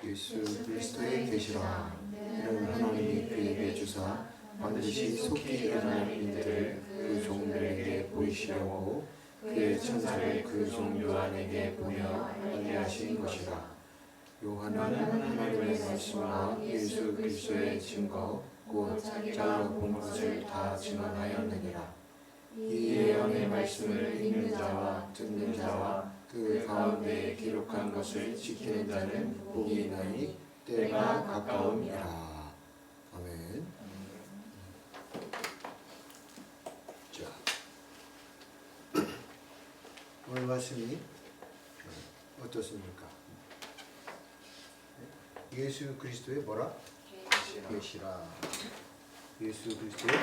예수 그리스도의 계시라. 이는 하나님이 그에게 주사 반드시 속히 일어날 일들을 그 종들에게 보이시려고 그의 천사를 그 종 요한에게 보내어 알리하신 것이라. 요한은 하나님의 말씀과 예수 그리스도의 증거 곧 자기가 본 것을 다 증언하였느니라. 이 예언의 말씀을 읽는 자와 듣는 자와 그 가운데에 기록한 것을 지키는 자는 복이 있나니 때가 가까움이라. 아멘. 자, 오늘 말씀이 어떻습니까? 예수 그리스도의 뭐라? 계시라. 예수 그리스도의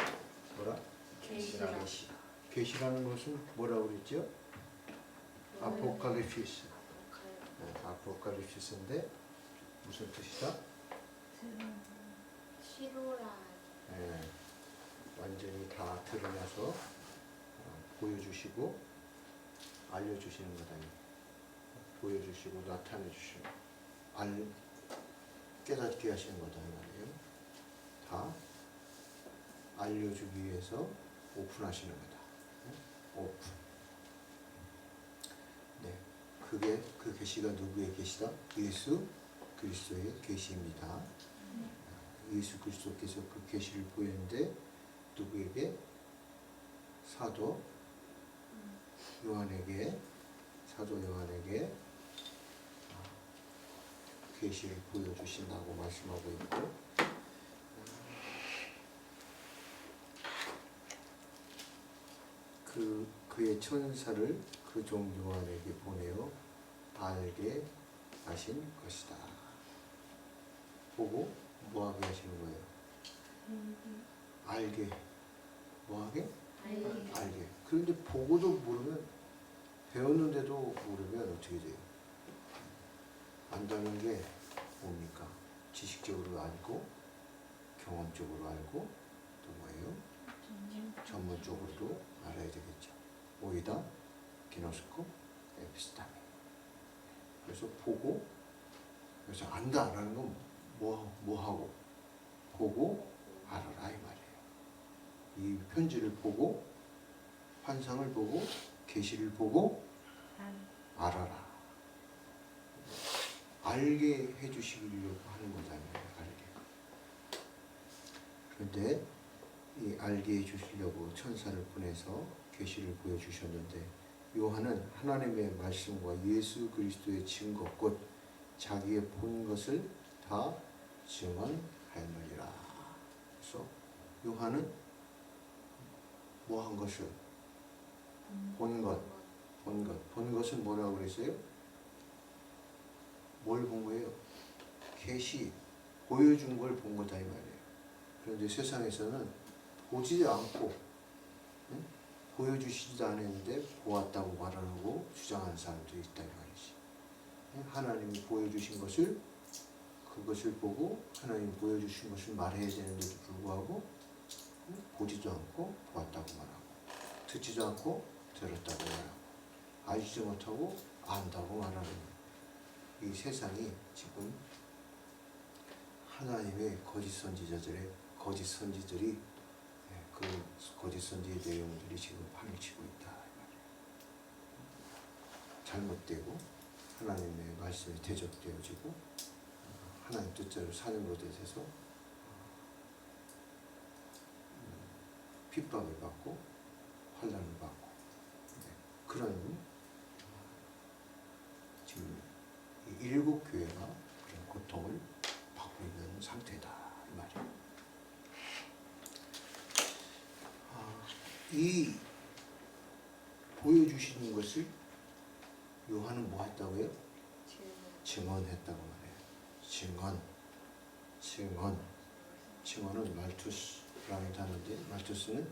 뭐라? 계시라. 계시라는 것은 뭐라고 그랬죠? 아포칼립시스. 아포칼립시스인데 무슨 뜻이다? 시로라. 완전히 다 드러나서 보여주시고 알려주시는 거다. 보여주시고 나타내주시고 깨닫게 하시는 거다 말이에요. 다 알려주기 위해서 오픈하시는 거다. 오픈. 네, 그게 그 계시가 누구의 계시다? 예수 그리스도의 계시입니다. 예수 그리스도께서 그 계시를 보였는데 누구에게? 사도 요한에게 계시를 보여주신다고 말씀하고 있고, 그의 천사를 그 종 요한에게 보내어 알게 하신 것이다. 보고 뭐하게 하시는 거예요? 알게. 뭐하게? 알게. 그런데 보고도 모르면, 배웠는데도 모르면 어떻게 돼요? 안다는 게 뭡니까? 지식적으로 알고, 경험적으로 알고, 또 뭐예요? 전문적으로도 알아야 되겠죠. 오이다, 기노스코, 에피스타미. 그래서 보고, 그래서 안다라는 건 뭐하고? 보고 알아라 이 말이에요. 이 편지를 보고, 환상을 보고, 계시를 보고 알아라. 알게 해주시려고 하는 거잖아요. 알게. 그런데 이 알게 해주시려고 천사를 보내서 계시를 보여주셨는데, 요한은 하나님의 말씀과 예수 그리스도의 증거 곧 자기의 본 것을 다 증언하였느니라. 그래서 요한은 뭐 한 것을? 본 것은 뭐라고 그랬어요? 뭘 본 거예요? 계시, 보여준 걸 본 거다 이 말이에요. 그런데 세상에서는 보지 않고, 보여주시지도 않았는데 보았다고 말하고 주장하는 사람들이 있다 이 말이지. 하나님이 보여주신 것을, 그것을 보고 하나님이 보여주신 것을 말해야 되는데도 불구하고 보지도 않고 보았다고 말하고, 듣지도 않고 들었다고 말하고, 알지도 못하고 안다고 말하는 이 세상이 지금 하나님의 거짓 선지들이 그 거짓 선지의 내용들이 지금 파헤치고 있다. 잘못되고 하나님의 말씀이 대적되어지고 하나님 뜻대로 사는 것에 대해서 핍박을 받고 환난을 받고, 그런 지금 이 일곱 교회가 그런 고통을 받고 있는 상태다 이 말이에요. 이 보여주시는 것을 요한은 뭐 했다고요? 증언했다고 말해요. 증언은 말투스라는 단어인데, 말투스는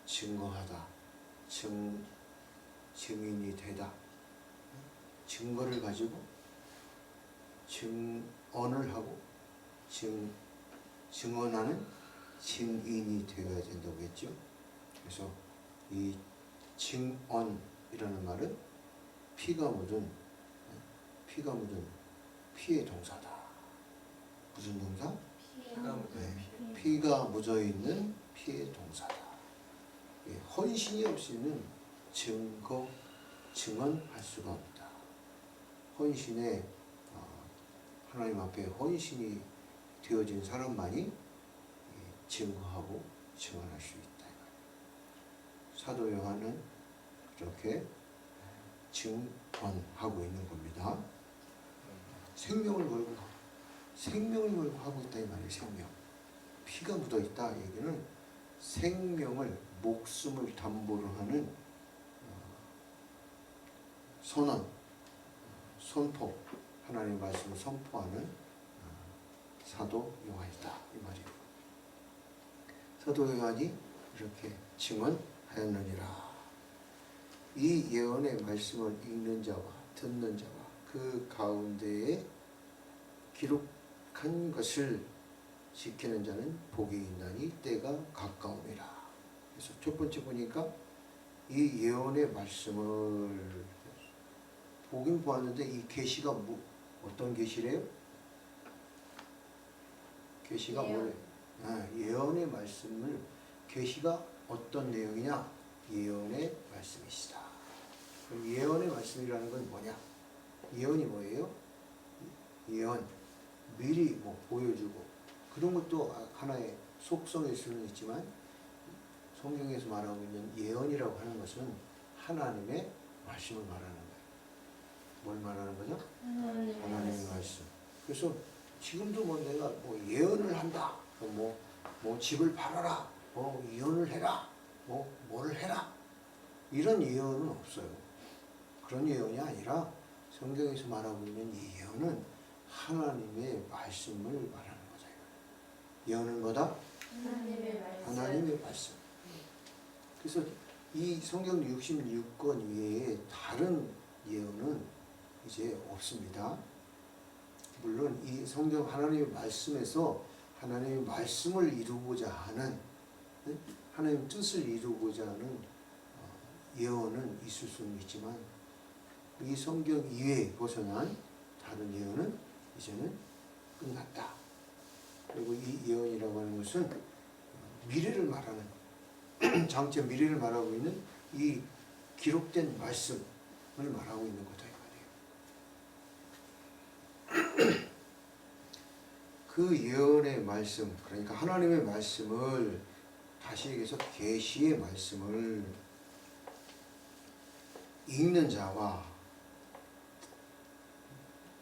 증거하다, 증인이 되다, 증거를 가지고 증언을 하고 증언하는 증인이 되어야 된다고 했죠. 그래서 이 증언이라는 말은 피가 묻은 피의 동사다 무슨 동사? 피가 네, 피가 묻어있는 피의 동사다. 예, 헌신이 없이는 증거, 증언할 수가 없다. 헌신에 하나님 앞에 헌신이 되어진 사람만이 증거하고 증언할 수 있다. 사도 요한은 그렇게 증언하고 있는 겁니다. 생명을 걸고 하고 있다 이 말이에요. 생명. 피가 묻어 있다 얘기는 생명을, 목숨을 담보로 하는 선언, 선포, 하나님의 말씀을 선포하는 사도 요한이다 이 말이에요. 사도 요한이 이렇게 증언하였느니라. 이 예언의 말씀을 읽는 자와 듣는 자와 그 가운데에 기록한 것을 지키는 자는 복이 있나니 때가 가까움이라. 그래서 첫 번째 보니까 이 예언의 말씀을 보긴 보았는데 이 계시가 어떤 계시래요? 계시가 뭐래요? 예언의 말씀을, 계시가 어떤 내용이냐? 예언의 말씀이시다. 그럼 예언의 말씀이라는 건 뭐냐? 예언이 뭐예요? 예언, 미리 뭐 보여주고 그런 것도 하나의 속성일 수는 있지만 성경에서 말하고 있는 예언이라고 하는 것은 하나님의 말씀을 말하는 거예요. 뭘 말하는 거죠? 하나님의 말씀. 그래서 지금도 뭐 내가 뭐 예언을 한다, 뭐 집을 팔아라, 뭐 예언을 해라, 뭐를 해라, 이런 예언은 없어요. 그런 예언이 아니라 성경에서 말하고 있는 이 예언은 하나님의 말씀을 말하는 거죠. 예언은 뭐다? 하나님의 말씀. 그래서 이 성경 66권 외에 다른 예언은 이제 없습니다. 물론 이 성경 하나님의 말씀에서 하나님의 말씀을 이루고자 하는, 하나님의 뜻을 이루고자 하는 예언은 있을 수는 있지만 이 성경 이외에 벗어난 다른 예언은 이제는 끝났다. 그리고 이 예언이라고 하는 것은 미래를 말하는, 장차 미래를 말하고 있는 이 기록된 말씀을 말하고 있는 거다 이 말이에요. 그 예언의 말씀, 그러니까 하나님의 말씀을, 다시 얘기해서 계시의 말씀을 읽는 자와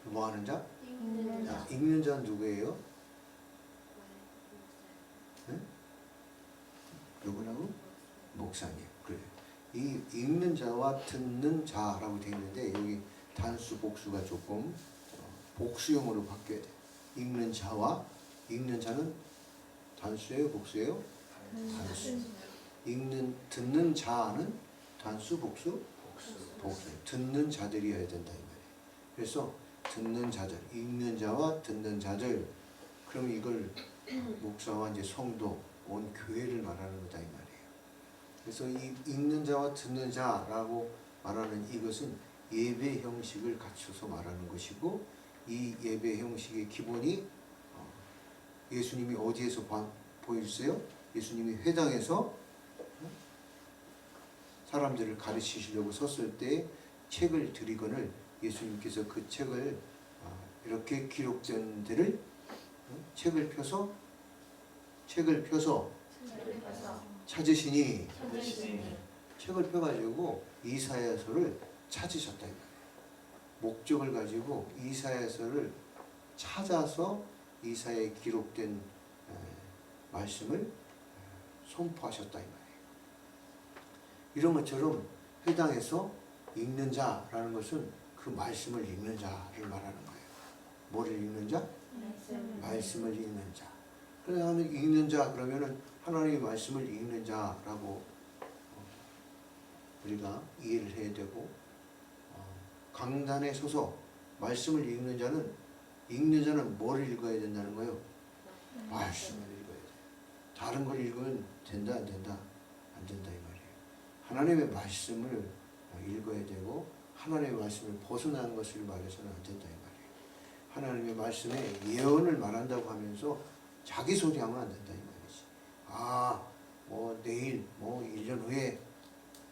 뭐 하는 자? 읽는 자는 누구예요? 네? 누구라고? 목사님. 그래. 이 읽는 자와 듣는 자라고 되어 있는데 여기 단수 복수가 조금 복수형으로 바뀌어야 돼. 읽는 자와, 읽는 자는 단수예요, 복수예요? 단수. 듣는 자는 단수, 복수? 복수. 듣는 자들이어야 된다 이 말이에요. 그래서 듣는 자들, 읽는 자와 듣는 자들. 그럼 이걸 목사와 이제 성도, 온 교회를 말하는 거다 이 말이에요. 그래서 이 읽는 자와 듣는 자라고 말하는 이것은 예배 형식을 갖춰서 말하는 것이고, 이 예배 형식의 기본이 예수님이 어디에서 보여주세요? 예수님이 회당에서 사람들을 가르치시려고 섰을 때 책을 드리거늘 예수님께서 그 책을 이렇게 기록된 데를 책을 펴서 찾으시니 책을 펴가지고 이사야서를 찾으셨다. 목적을 가지고 이사야서를 찾아서 이사야에 기록된 말씀을 선포하셨다 이 말이에요. 이런 것처럼 회당에서 읽는 자라는 것은 그 말씀을 읽는 자를 말하는 거예요. 뭐를 읽는 자? 말씀을 읽는 자. 그래서 읽는 자 그러면은 하나님의 말씀을 읽는 자라고 우리가 이해를 해야 되고, 강단에 서서 말씀을 읽는 자는 뭘 읽어야 된다는 거예요? 말씀을 읽어야 돼. 다른 걸 읽으면 된다 안 된다? 안 된다 이 말이에요. 하나님의 말씀을 읽어야 되고 하나님의 말씀을 벗어나는 것을 말해서는 안 된다 이 말이에요. 하나님의 말씀에 예언을 말한다고 하면서 자기 소리하면 안 된다 이 말이지. 아, 뭐 내일, 뭐 1년 후에,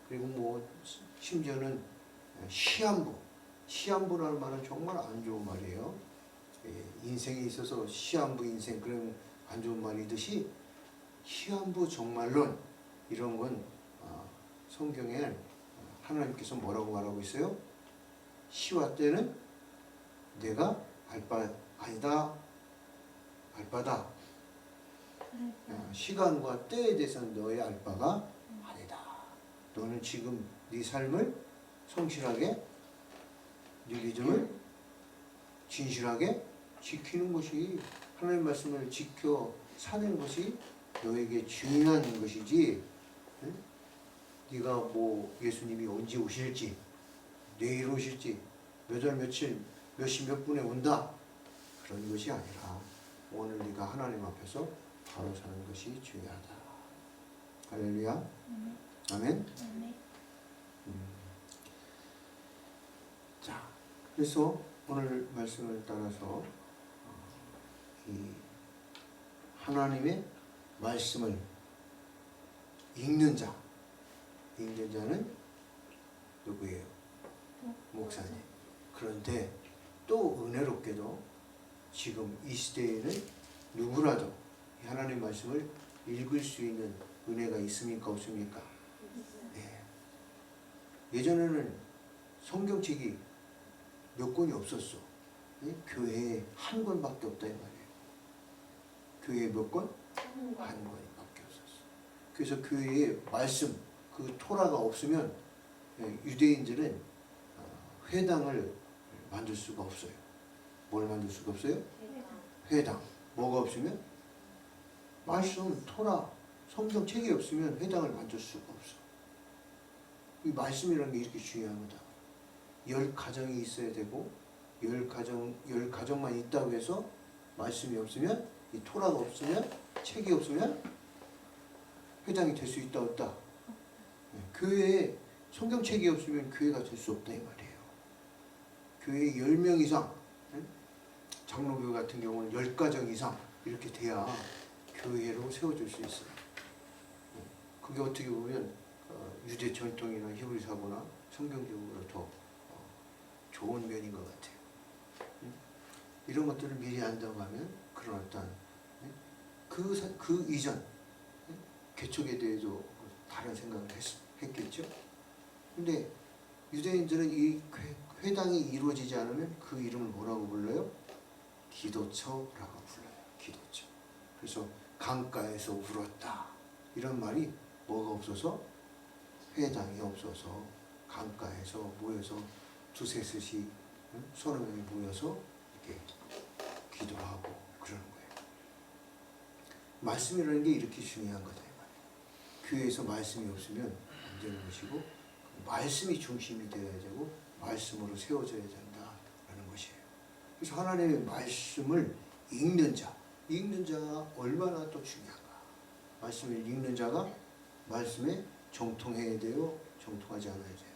그리고 뭐 심지어는 시한부라는 말은 정말 안 좋은 말이에요. 인생에 있어서 시한부 인생, 그러면 안 좋은 말이듯이 시한부 정말론 이런 건 성경에 하나님께서 뭐라고 말하고 있어요? 시와 때는 내가 알바다. 시간과 때에 대해서는 너의 알 바가 아니다. 너는 지금 네 삶을 성실하게, 네 믿음을 진실하게 지키는 것이, 하나님 말씀을 지켜 사는 것이 너에게 중요한 것이지, 응? 네가 뭐 예수님이 언제 오실지, 내일 오실지, 몇 월 며칠 몇 시 몇 분에 온다, 그런 것이 아니라 오늘 네가 하나님 앞에서 바로 사는 것이 중요하다. 할렐루야. 아멘. 자, 그래서 오늘 말씀을 따라서 이 하나님의 말씀을 읽는 자는 누구예요? 목사님. 그런데 또 은혜롭게도 지금 이 시대에는 누구라도 하나님 말씀을 읽을 수 있는 은혜가 있습니까? 없습니까? 네. 예전에는 성경책이 몇 권이 없었어. 네? 교회에 한 권밖에 없다 이 말이에요. 교회에 몇 권? 한 권밖에 없었어. 그래서 교회에 말씀, 그 토라가 없으면 유대인들은 회당을 만들 수가 없어요. 뭘 만들 수가 없어요? 회당. 뭐가 없으면? 말씀, 토라, 성경책이 없으면 회당을 만들 수가 없어. 이 말씀이라는 게 이렇게 중요한 거다. 10가정이 있어야 되고 10가정만 있다고 해서 말씀이 없으면, 이 토라가 없으면, 책이 없으면 회당이 될 수 있다 없다? 교회에 성경책이 없으면 교회가 될 수 없다 이 말이에요. 교회에 10명 이상, 장로교 같은 경우는 10가정 이상 이렇게 돼야 교회로 세워질 수 있어요. 그게 어떻게 보면 유대 전통이나 히브리 사고나 성경적으로 더 좋은 면인 것 같아요. 이런 것들을 미리 안다고 하면 그런 어떤 그 이전 개척에 대해서 다른 생각을 했겠죠. 근데 유대인들은 이 회당이 이루어지지 않으면 그 이름을 뭐라고 불러요? 기도처라고 불러요. 기도처. 그래서 강가에서 울었다. 이런 말이 뭐가 없어서? 회당이 없어서 강가에서 모여서 두세 셋이 서너 명이 모여서 이렇게 기도하고 그러는 거예요. 말씀이라는 게 이렇게 중요한 거다 이 말이에요. 교회에서 말씀이 없으면 안 되는 것이고, 말씀이 중심이 되어야 되고 말씀으로 세워져야 된다라는 것이에요. 그래서 하나님의 말씀을 읽는 자가 얼마나 또 중요한가. 말씀을 읽는 자가 말씀에 정통해야 돼요? 정통하지 않아야 돼요?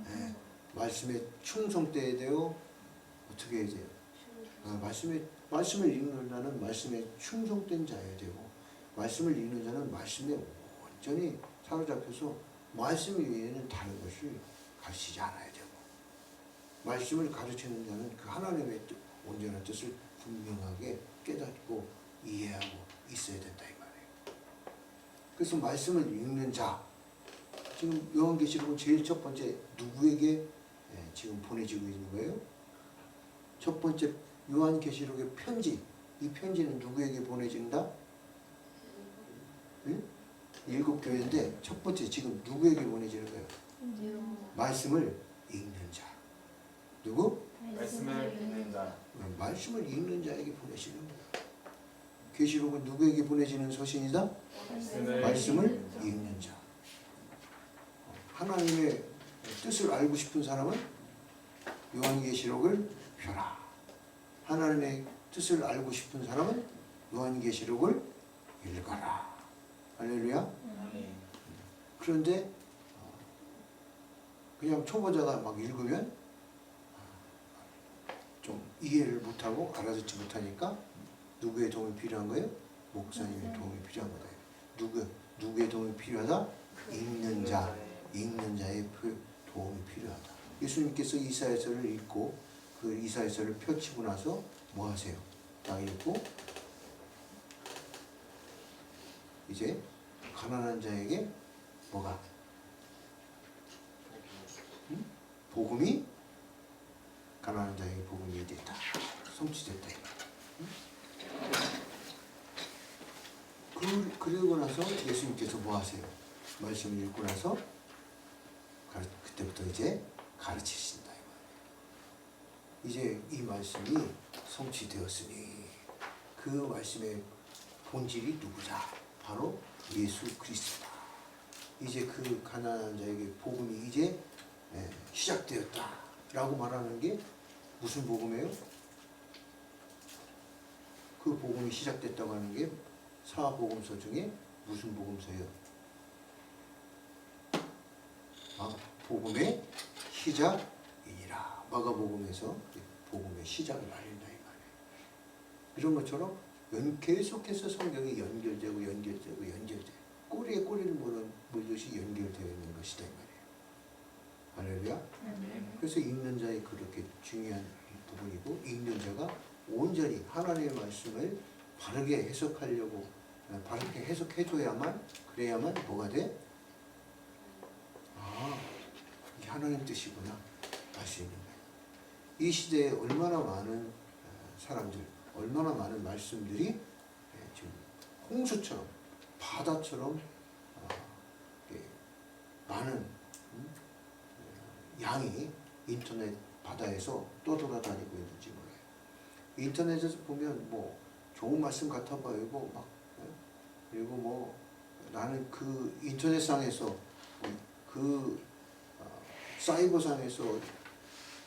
네. 말씀에 충성돼야 돼요? 어떻게 해야 돼요? 말씀을 읽는 자는 말씀에 충성된 자여야 되고, 말씀을 읽는 자는 말씀에 온전히 사로잡혀서 말씀 외에는 다른 것을 가르치지 않아야 되고, 말씀을 가르치는 자는 그 하나님의 온전한 뜻을 분명하게 깨닫고 이해하고 있어야 된다 이 말이에요. 그래서 말씀을 읽는 자, 지금 요한계시록은 제일 첫 번째 누구에게 지금 보내지고 있는 거예요? 첫 번째 요한계시록의 편지, 이 편지는 누구에게 보내진다? 응? 7교회인데 첫 번째 지금 누구에게 보내지는 거예요? 말씀을 읽는 자. 누구? 말씀을 읽는 자. 말씀을 읽는 자에게 보내시는 거예요. 계시록은 누구에게 보내지는 서신이다? 말씀을 읽는 자. 하나님의 뜻을 알고 싶은 사람은 요한계시록을 펴라. 하나님의 뜻을 알고 싶은 사람은 요한계시록을 읽어라. 할렐루야. 그런데 그냥 초보자가 막 읽으면 좀 이해를 못하고 알아듣지 못하니까 누구의 도움이 필요한 거예요? 목사님의 도움이 필요한 거다. 누구의 도움이 필요하다? 읽는 자의 도움이 필요하다. 예수님께서 이사야서를 읽고 그 이사야서를 펼치고 나서 뭐 하세요? 딱 읽고 이제 가난한 자에게 뭐가? 복음이 가난한 자에게 복음이 됐다. 성취됐다. 그러고 나서 예수님께서 뭐 하세요? 말씀을 읽고 나서 그때부터 이제 가르치신다. 이제 이 말씀이 성취되었으니 그 말씀의 본질이 누구냐? 바로 예수 그리스도다. 이제 그 가난한 자에게 복음이 이제 시작되었다 라고 말하는 게 무슨 복음이에요? 그 복음이 시작됐다고 하는 게 사복음서 중에 무슨 복음서예요? 복음의 시작이니라. 마가복음에서 복음의 시작을 말한다 이 말이에요. 이런 것처럼 계속해서 성경이 연결되고 꼬리에 꼬리를 물듯이 연결되어 있는 것이다 이 말이에요. 할렐루야. 그래서 읽는 자의 그렇게 중요한 부분이고, 읽는 자가 온전히 하나님의 말씀을 바르게 해석하려고 바르게 해석해줘야만, 그래야만 뭐가 돼? 이게 하나님 뜻이구나 알 수 있는 거예요. 이 시대에 얼마나 많은 사람들, 얼마나 많은 말씀들이 지금 홍수처럼, 바다처럼 많은 양이 인터넷 바다에서 떠돌아다니고 있는지 몰라요. 인터넷에서 보면 뭐 좋은 말씀 같아 보이고 막, 그리고 뭐 나는 그 인터넷상에서 그 사이버상에서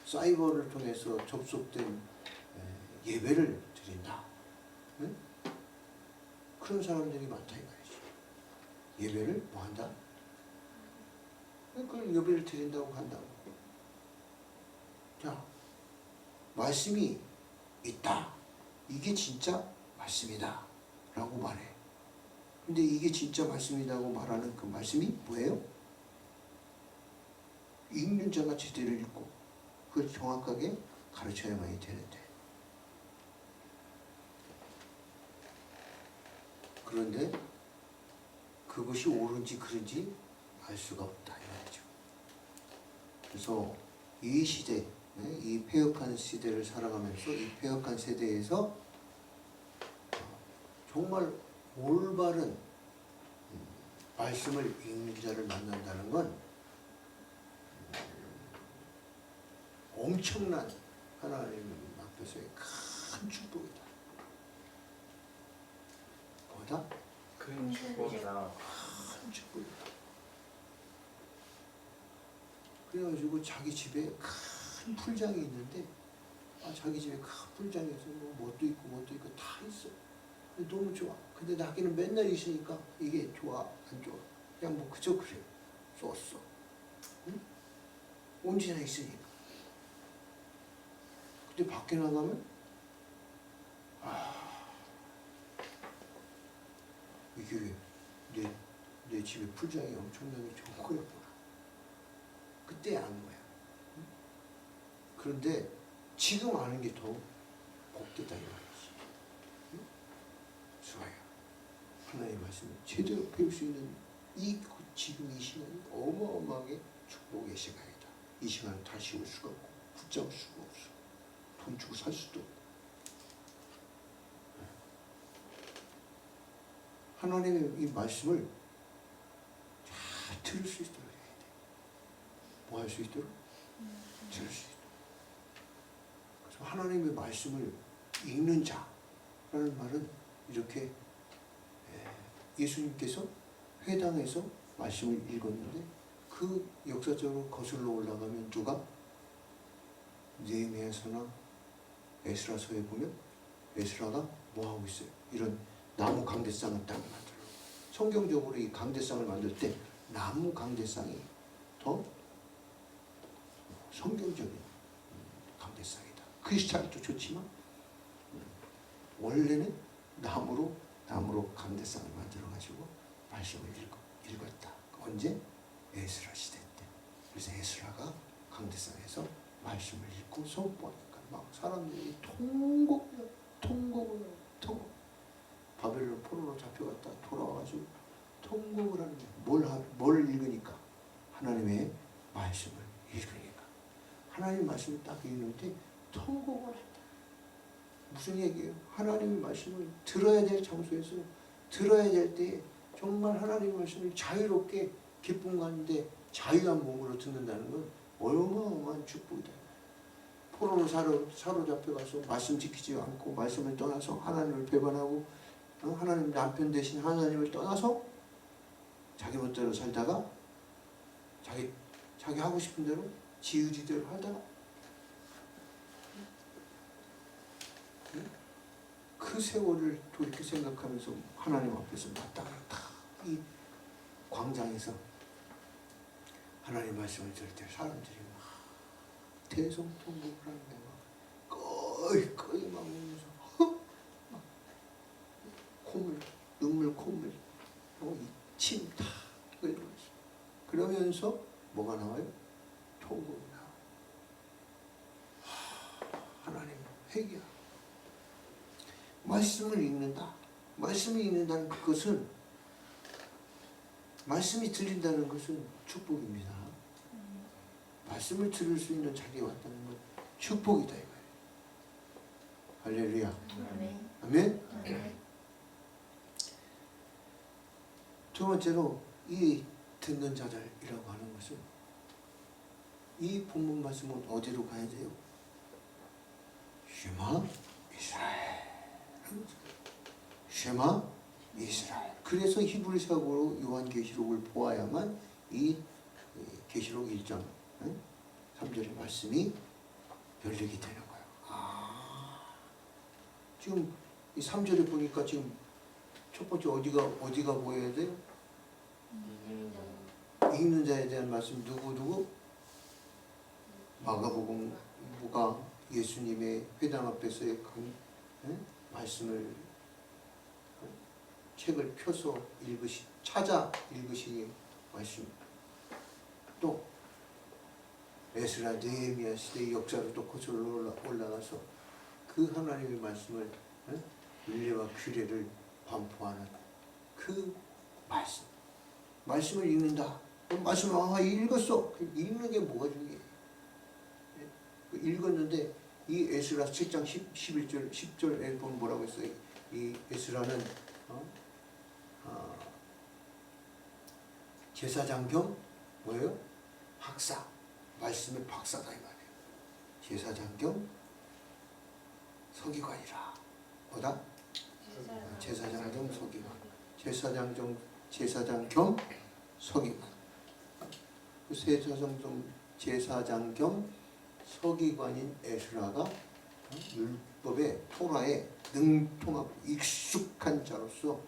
사이버를 통해서 접속된 예배를 드린다. 응? 그런 사람들이 많다 이 말이지. 예배를 뭐 한다? 그걸 예배를 드린다고 한다고. 자, 말씀이 있다. 이게 진짜 말씀이다 라고 말해. 근데 이게 진짜 말씀이라고 말하는 그 말씀이 뭐예요? 읽는 자가 제대로 읽고 그걸 정확하게 가르쳐야만이 되는데, 그런데 그것이 옳은지 그른지 알 수가 없다 이 말이죠. 그래서 이 시대, 이 폐역한 시대를 살아가면서 이 폐역한 세대에서 정말 올바른 말씀을 읽는 자를 만난다는 건 엄청난 하나님 앞에서의 큰 축복이다. 뭐다? 큰 축복이다. 큰 축복이다. 그래가지고 자기 집에 큰 풀장이 있는데, 자기 집에 큰 풀장에서 뭣도 있고 다 있어. 너무 좋아. 근데 나기는 맨날 있으니까 이게 좋아 안 좋아 그냥 뭐 그저 그래 썼어. 응? 언제나 있으니까. 근데 밖에 나가면 이게 내 집에 풀장이 엄청나게 좋은 거였구나. 그때 아는 거야. 응? 그런데 지금 아는 게 더 복되다 이 말이지. 응? 좋아요. 하나님의 말씀을 제대로 배울 수 있는 지금 이 시간이 어마어마하게 축복의 시간이다. 이 시간을 다시 올 수가 없고 붙잡을 수가 없어. 돈 주고 살 수도 없고. 하나님의 이 말씀을 잘 들을 수 있도록 해야 돼. 뭐 할 수 있도록? 들을 수 있도록. 그래서 하나님의 말씀을 읽는 자라는 말은 이렇게 예수님께서 회당에서 말씀을 읽었는데, 그 역사적으로 거슬러 올라가면 누가? 느헤미야서나 에스라서에 보면 에스라가 뭐 하고 있어요? 이런 나무 강대상을 딱 만들어. 성경적으로 이 강대상을 만들 때 나무 강대상이 더 성경적인 강대상이다. 크리스탈도 좋지만 원래는 나무로 강대상을 만들어가지고 말씀을 읽었다. 언제? 에스라 시대 때. 그래서 에스라가 강대상에서 말씀을 읽고 선포하니까 막 사람들이 통곡. 바벨론 포로로 잡혀갔다 돌아와가지고 통곡을 하는 거예요. 뭘 읽으니까? 하나님의 말씀을 읽으니까. 하나님의 말씀을 딱 읽는데 통곡을 한다. 무슨 얘기예요? 하나님의 말씀을 들어야 될 장소에서 들어야 될 때에 정말 하나님의 말씀을 자유롭게 기쁨 가운데 자유한 몸으로 듣는다는 건 어마어마한 축복이다. 포로로 사로잡혀가서 말씀 지키지 않고 말씀을 떠나서 하나님을 배반하고 하나님 남편 대신 하나님을 떠나서 자기 멋대로 살다가 자기 하고 싶은 대로 지으리대로 하다가 그 세월을 돌이켜 생각하면서 하나님 앞에서 마땅하다. 이 광장에서 하나님 말씀을 들을 때 사람들이 막 대성통곡을 하는데 막 꺼이 막 울면서 막 콧물 침 다 흘리면서 그러면서 뭐가 나와요? 통곡이 나와요. 하나님 회개하고 말씀을 읽는다. 말씀을 읽는다는 것은 말씀이 들린다는 것은 축복입니다. 말씀을 들을 수 있는 자리에 왔다는 건 축복이다 이 말이에요. 할렐루야. 아멘. 두 번째로 이 듣는 자들이라고 하는 것은 이 본문 말씀은 어디로 가야 돼요? 쉐마 이스라엘. 쉐마 이스라엘. 그래서 히브리서로 요한계시록을 보아야만 이 계시록 1장 3절의 말씀이 열리게 되는 거예요. 지금 이 3절에 보니까 지금 첫 번째 어디가 보여야 돼요? 읽는 자에 대한 말씀 누구? 마가복음부가 예수님의 회당 앞에서의 말씀을 책을 펴서 찾아 읽으시니 말씀. 또 에스라 느헤미야 시대의 역사로 또 거슬러 올라가서 그 하나님의 말씀을 율례와 규례를 반포하는 그 말씀을 읽는다. 말씀을 읽었어. 읽는 게 뭐가 중요해? 읽었는데 이 에스라 7장 11절 10절에 보면 뭐라고 했어요? 이 에스라는 제사장 겸 뭐예요? 박사. 말씀의 박사다 이 말이에요. 제사장 겸 서기관이라. 뭐다? 제사장 겸 서기관. 제사장 겸 서기관. 그 제사장 겸 서기관인 에스라가 율법의 토라에 능통하고 익숙한 자로서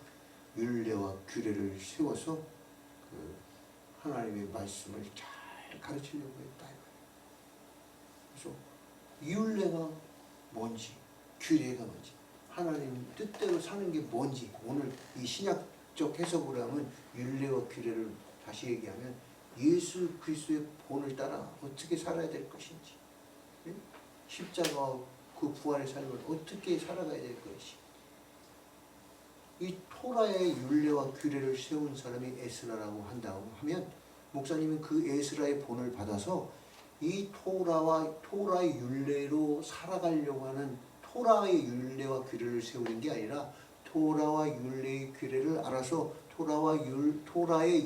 율례와 규례를 세워서 그 하나님의 말씀을 잘 가르치려고 했다. 그래서 율례가 뭔지, 규례가 뭔지, 하나님 뜻대로 사는 게 뭔지, 오늘 이 신약적 해석으로 하면 율례와 규례를 다시 얘기하면 예수 그리스도의 본을 따라 어떻게 살아야 될 것인지, 십자가와 그 부활의 삶을 어떻게 살아가야 될 것인지, 이 토라의 율례와 규례를 세운 사람이 에스라라고 한다고 하면 목사님은 그 에스라의 본을 받아서 이 토라의 율례로 살아가려고 하는 토라의 율례와 규례를 세우는 게 아니라 토라와 율례의 규례를 알아서 토라의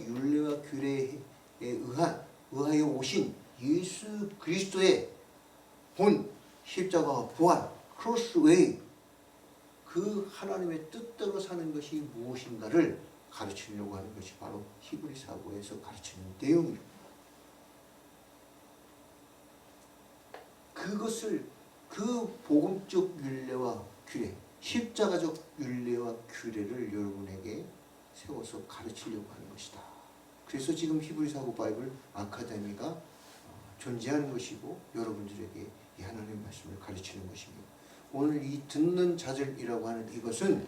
율례와 규례에 의하여 오신 예수 그리스도의 본 십자가와 부활 크로스웨이 그 하나님의 뜻대로 사는 것이 무엇인가를 가르치려고 하는 것이 바로 히브리서에서 가르치는 내용입니다. 그것을 그 복음적 율례와 규례, 십자가적 율례와 규례를 여러분에게 세워서 가르치려고 하는 것이다. 그래서 지금 히브리서 바이블 아카데미가 존재하는 것이고 여러분들에게 이 하나님의 말씀을 가르치는 것이며 오늘 이 듣는 자들이라고 하는 이것은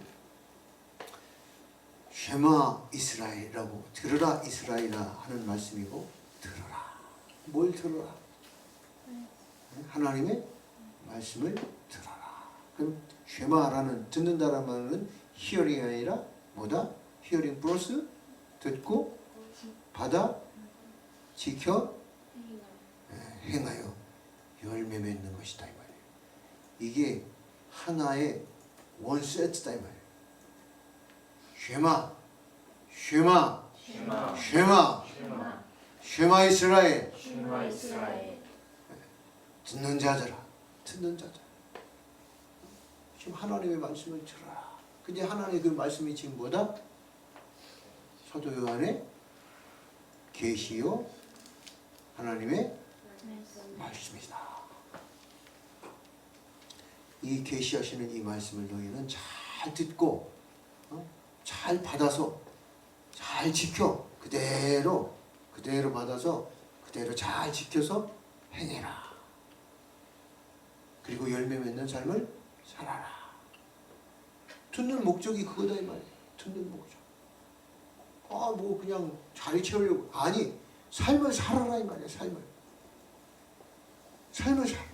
쉐마 이스라엘이라고 들으라 이스라엘아 하는 말씀이고 들어라. 뭘 들어라? 하나님의 말씀을 들어라. 그럼 쉐마라는 듣는다라는 말은 히어링이 아니라 뭐다? 히어링 플러스 듣고 받아 지켜 행하여 열매 맺는 것이다 이 말이에요. 이게 하나의 원 세트다 이 말이에요. 쉐마 쉐마 쉐마 쉐마 쉐마 쉐마 이스라엘 쉐마 이스라엘 듣는 자들아 듣는 자들 지금 하나님의 말씀을 들어라. 근데 하나님의 그 말씀이 지금 뭐다? 사도 요한의 계시요 하나님의 말씀이다. 이 계시하시는 이 말씀을 너희는 잘 듣고 잘 받아서 잘 지켜 그대로 받아서 그대로 잘 지켜서 행해라. 그리고 열매 맺는 삶을 살아라. 듣는 목적이 그거다 이 말이에요. 듣는 목적. 뭐 그냥 자리 채우려고 아니 삶을 살아라 이 말이에요. 삶을 살아.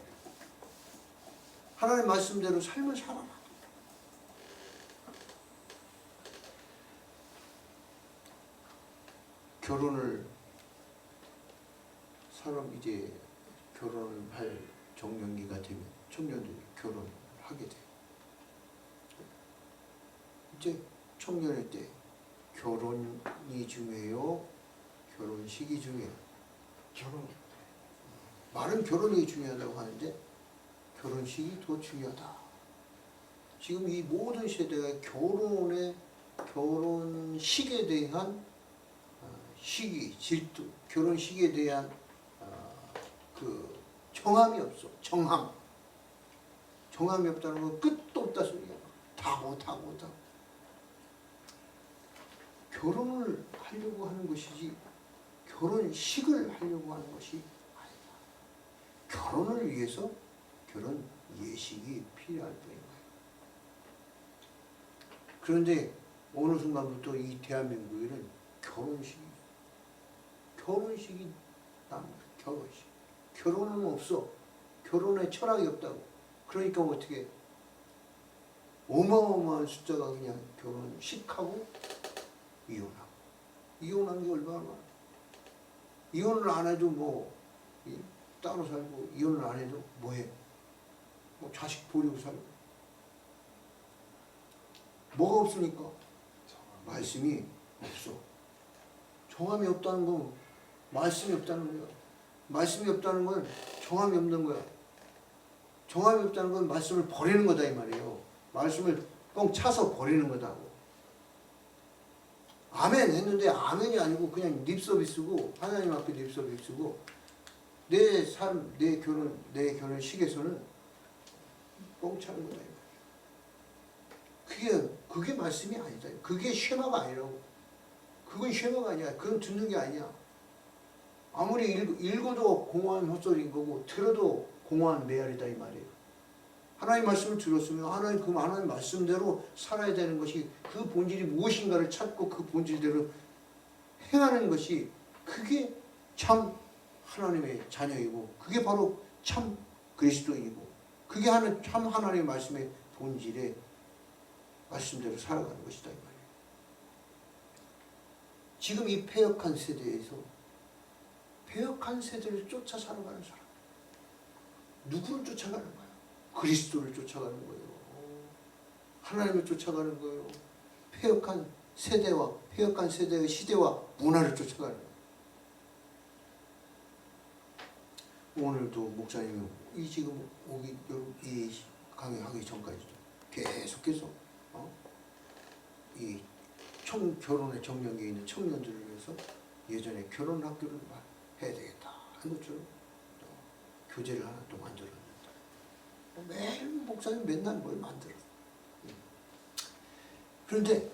하나님 말씀대로 삶을 살아라. 결혼을 사람 이제 결혼을 할 정년기가 되면 청년들이 결혼을 하게 돼. 이제 청년일 때 결혼이 중요해요. 결혼식이 중요해요. 말은 결혼이 중요하다고 하는데 결혼식이 더 중요하다. 지금 이 모든 세대가 결혼식에 대한 시기, 질투, 결혼식에 대한 그 정함이 없어. 정함이 없다는 건 끝도 없다 소리야. 다고. 결혼을 하려고 하는 것이지 결혼식을 하려고 하는 것이 아니다. 결혼을 위해서 결혼 예식이 필요할 뿐인 거예요. 그런데 어느 순간부터 이 대한민국에는 결혼식이 납니다. 결혼은 없어. 결혼에 철학이 없다고. 그러니까 어떻게 어마어마한 숫자가 그냥 결혼식하고 이혼한 게 얼마나 많아. 이혼을 안 해도 뭐 따로 살고 이혼을 안 해도 뭐해? 뭐 자식 보려고 살고. 뭐가 없으니까? 말씀이 없어. 정함이 없다는 건 말씀이 없다는 거야. 말씀이 없다는 건 정함이 없는 거야. 정함이 없다는 건 말씀을 버리는 거다 이 말이에요. 말씀을 뻥 차서 버리는 거다고. 아멘 했는데 아멘이 아니고 그냥 립서비스고 하나님 앞에 립서비스고 내 삶, 내 결혼식에서는 뻥 차는 거다 이 말이에요. 그게 말씀이 아니다. 그게 쉐마가 아니라고. 그건 쉐마가 아니야. 그건 듣는 게 아니야. 아무리 읽어도 공허한 헛소리인 거고 들어도 공허한 메아리다 이 말이에요. 하나님 말씀을 들었으면 하나님 말씀대로 살아야 되는 것이 그 본질이 무엇인가를 찾고 그 본질대로 행하는 것이 그게 참 하나님의 자녀이고 그게 바로 참 그리스도이고 그게 참 하나님의 말씀의 본질의 말씀대로 살아가는 것이다 이 말이에요. 지금 이 패역한 세대에서 패역한 세대를 쫓아 살아가는 사람 누구를 쫓아가는 거야? 그리스도를 쫓아가는 거예요. 하나님을 쫓아가는 거예요. 패역한 세대의 시대와 문화를 쫓아가는 거예요. 오늘도 목사님이 지금 이 강의하기 전까지도 계속해서 이 결혼의 정년기에 있는 청년들을 위해서 예전에 결혼 학교를 해야 되겠다 하는 것처럼 또 교재를 하나 또 만들었는데 매일 목사님 맨날 뭘 만들어. 그런데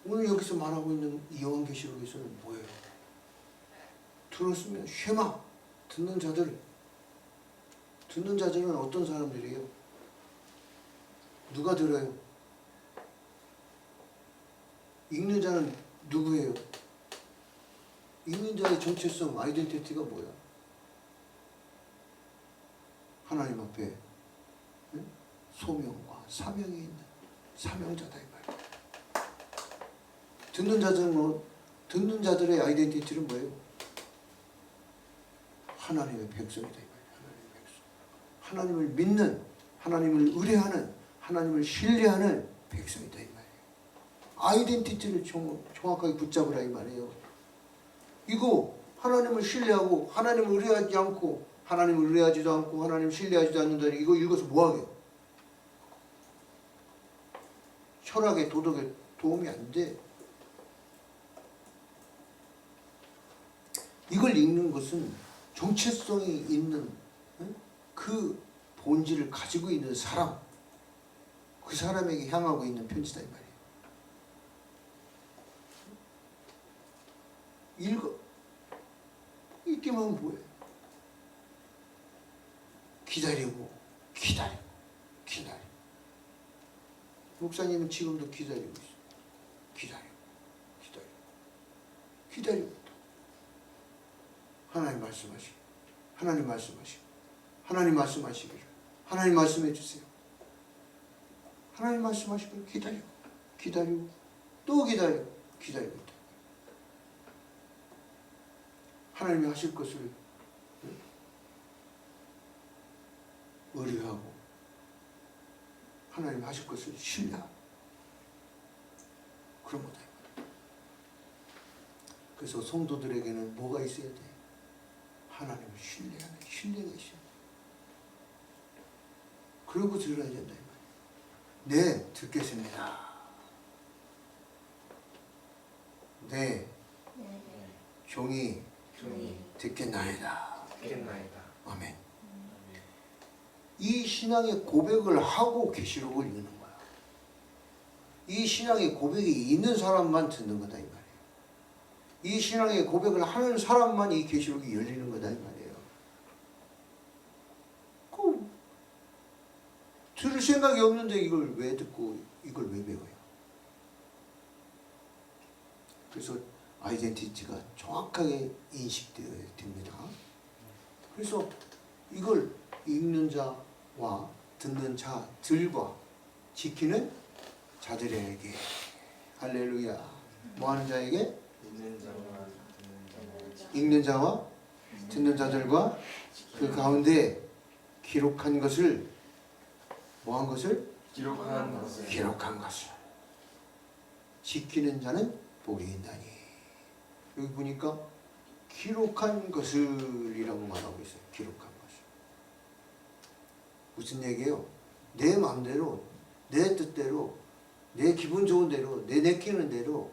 오늘 여기서 말하고 있는 이 요한계시록에서는 뭐예요? 들었으면 쉐마 듣는 자들 듣는 자들은 어떤 사람들이에요? 누가 들어요? 읽는 자는 누구예요? 읽는 자의 정체성, 아이덴티티가 뭐야? 하나님 앞에 소명과 사명이 있는 사명자다 이 말이야. 듣는 자들의 아이덴티티는 뭐예요? 하나님의 백성이다 이 말이야. 하나님의 백성. 하나님을 믿는, 하나님을 의뢰하는, 하나님을 신뢰하는 백성이다 이 말이에요. 아이덴티티를 정확하게 붙잡으라 이 말이에요. 이거 하나님을 신뢰하고 하나님을 의뢰하지 않고 하나님을 의뢰하지도 않고 하나님을 신뢰하지도 않는다니 이거 읽어서 뭐하게? 철학에 도덕에 도움이 안 돼. 이걸 읽는 것은 정체성이 있는 그 본질을 가지고 있는 사람, 그 사람에게 향하고 있는 편지다 이 말이에요. 읽어. 읽기만 하면 뭐예요? 기다리고 기다리고 기다리고. 목사님은 지금도 기다리고 있어요. 기다리고 기다리고 기다리고 있다. 하나님 말씀하시고 하나님 말씀하시고 하나님 말씀하시기를 하나님 말씀해 주세요. 하나님 말씀하시기를 기다리고 기다리고 또 기다리고 기다리고 있다. 하나님이 하실 것을 의뢰하고 하나님이 하실 것을 신뢰하고 그런 거다. 그래서 성도들에게는 뭐가 있어야 돼? 하나님을 신뢰하는 신뢰가 있어야 돼. 그러고 들어야 된다. 네, 듣겠습니다. 네, 종이 듣겠나이다. 듣겠나이다. 아멘. 이 신앙의 고백을 하고 계시록을 읽는 거야. 이 신앙의 고백이 있는 사람만 듣는 거다 이 말이에요. 이 신앙의 고백을 하는 사람만 이 계시록이 열리는 거다 이 말이에요. 들을 생각이 없는데 이걸 왜 듣고 이걸 왜 배워요? 그래서 아이덴티티가 정확하게 인식되어야 됩니다. 그래서 이걸 읽는 자와 듣는 자들과 지키는 자들에게 할렐루야. 뭐하는 자에게? 읽는 자와 듣는 자들과 그 가운데 기록한 것을 뭐한 것을? 기록한 것을 지키는 자는 복이 있나니. 여기 보니까 기록한 것을이라고 말하고 있어요. 기록한 것을. 무슨 얘기예요? 내 마음대로, 내 뜻대로, 내 기분 좋은 대로, 내 내키는 대로,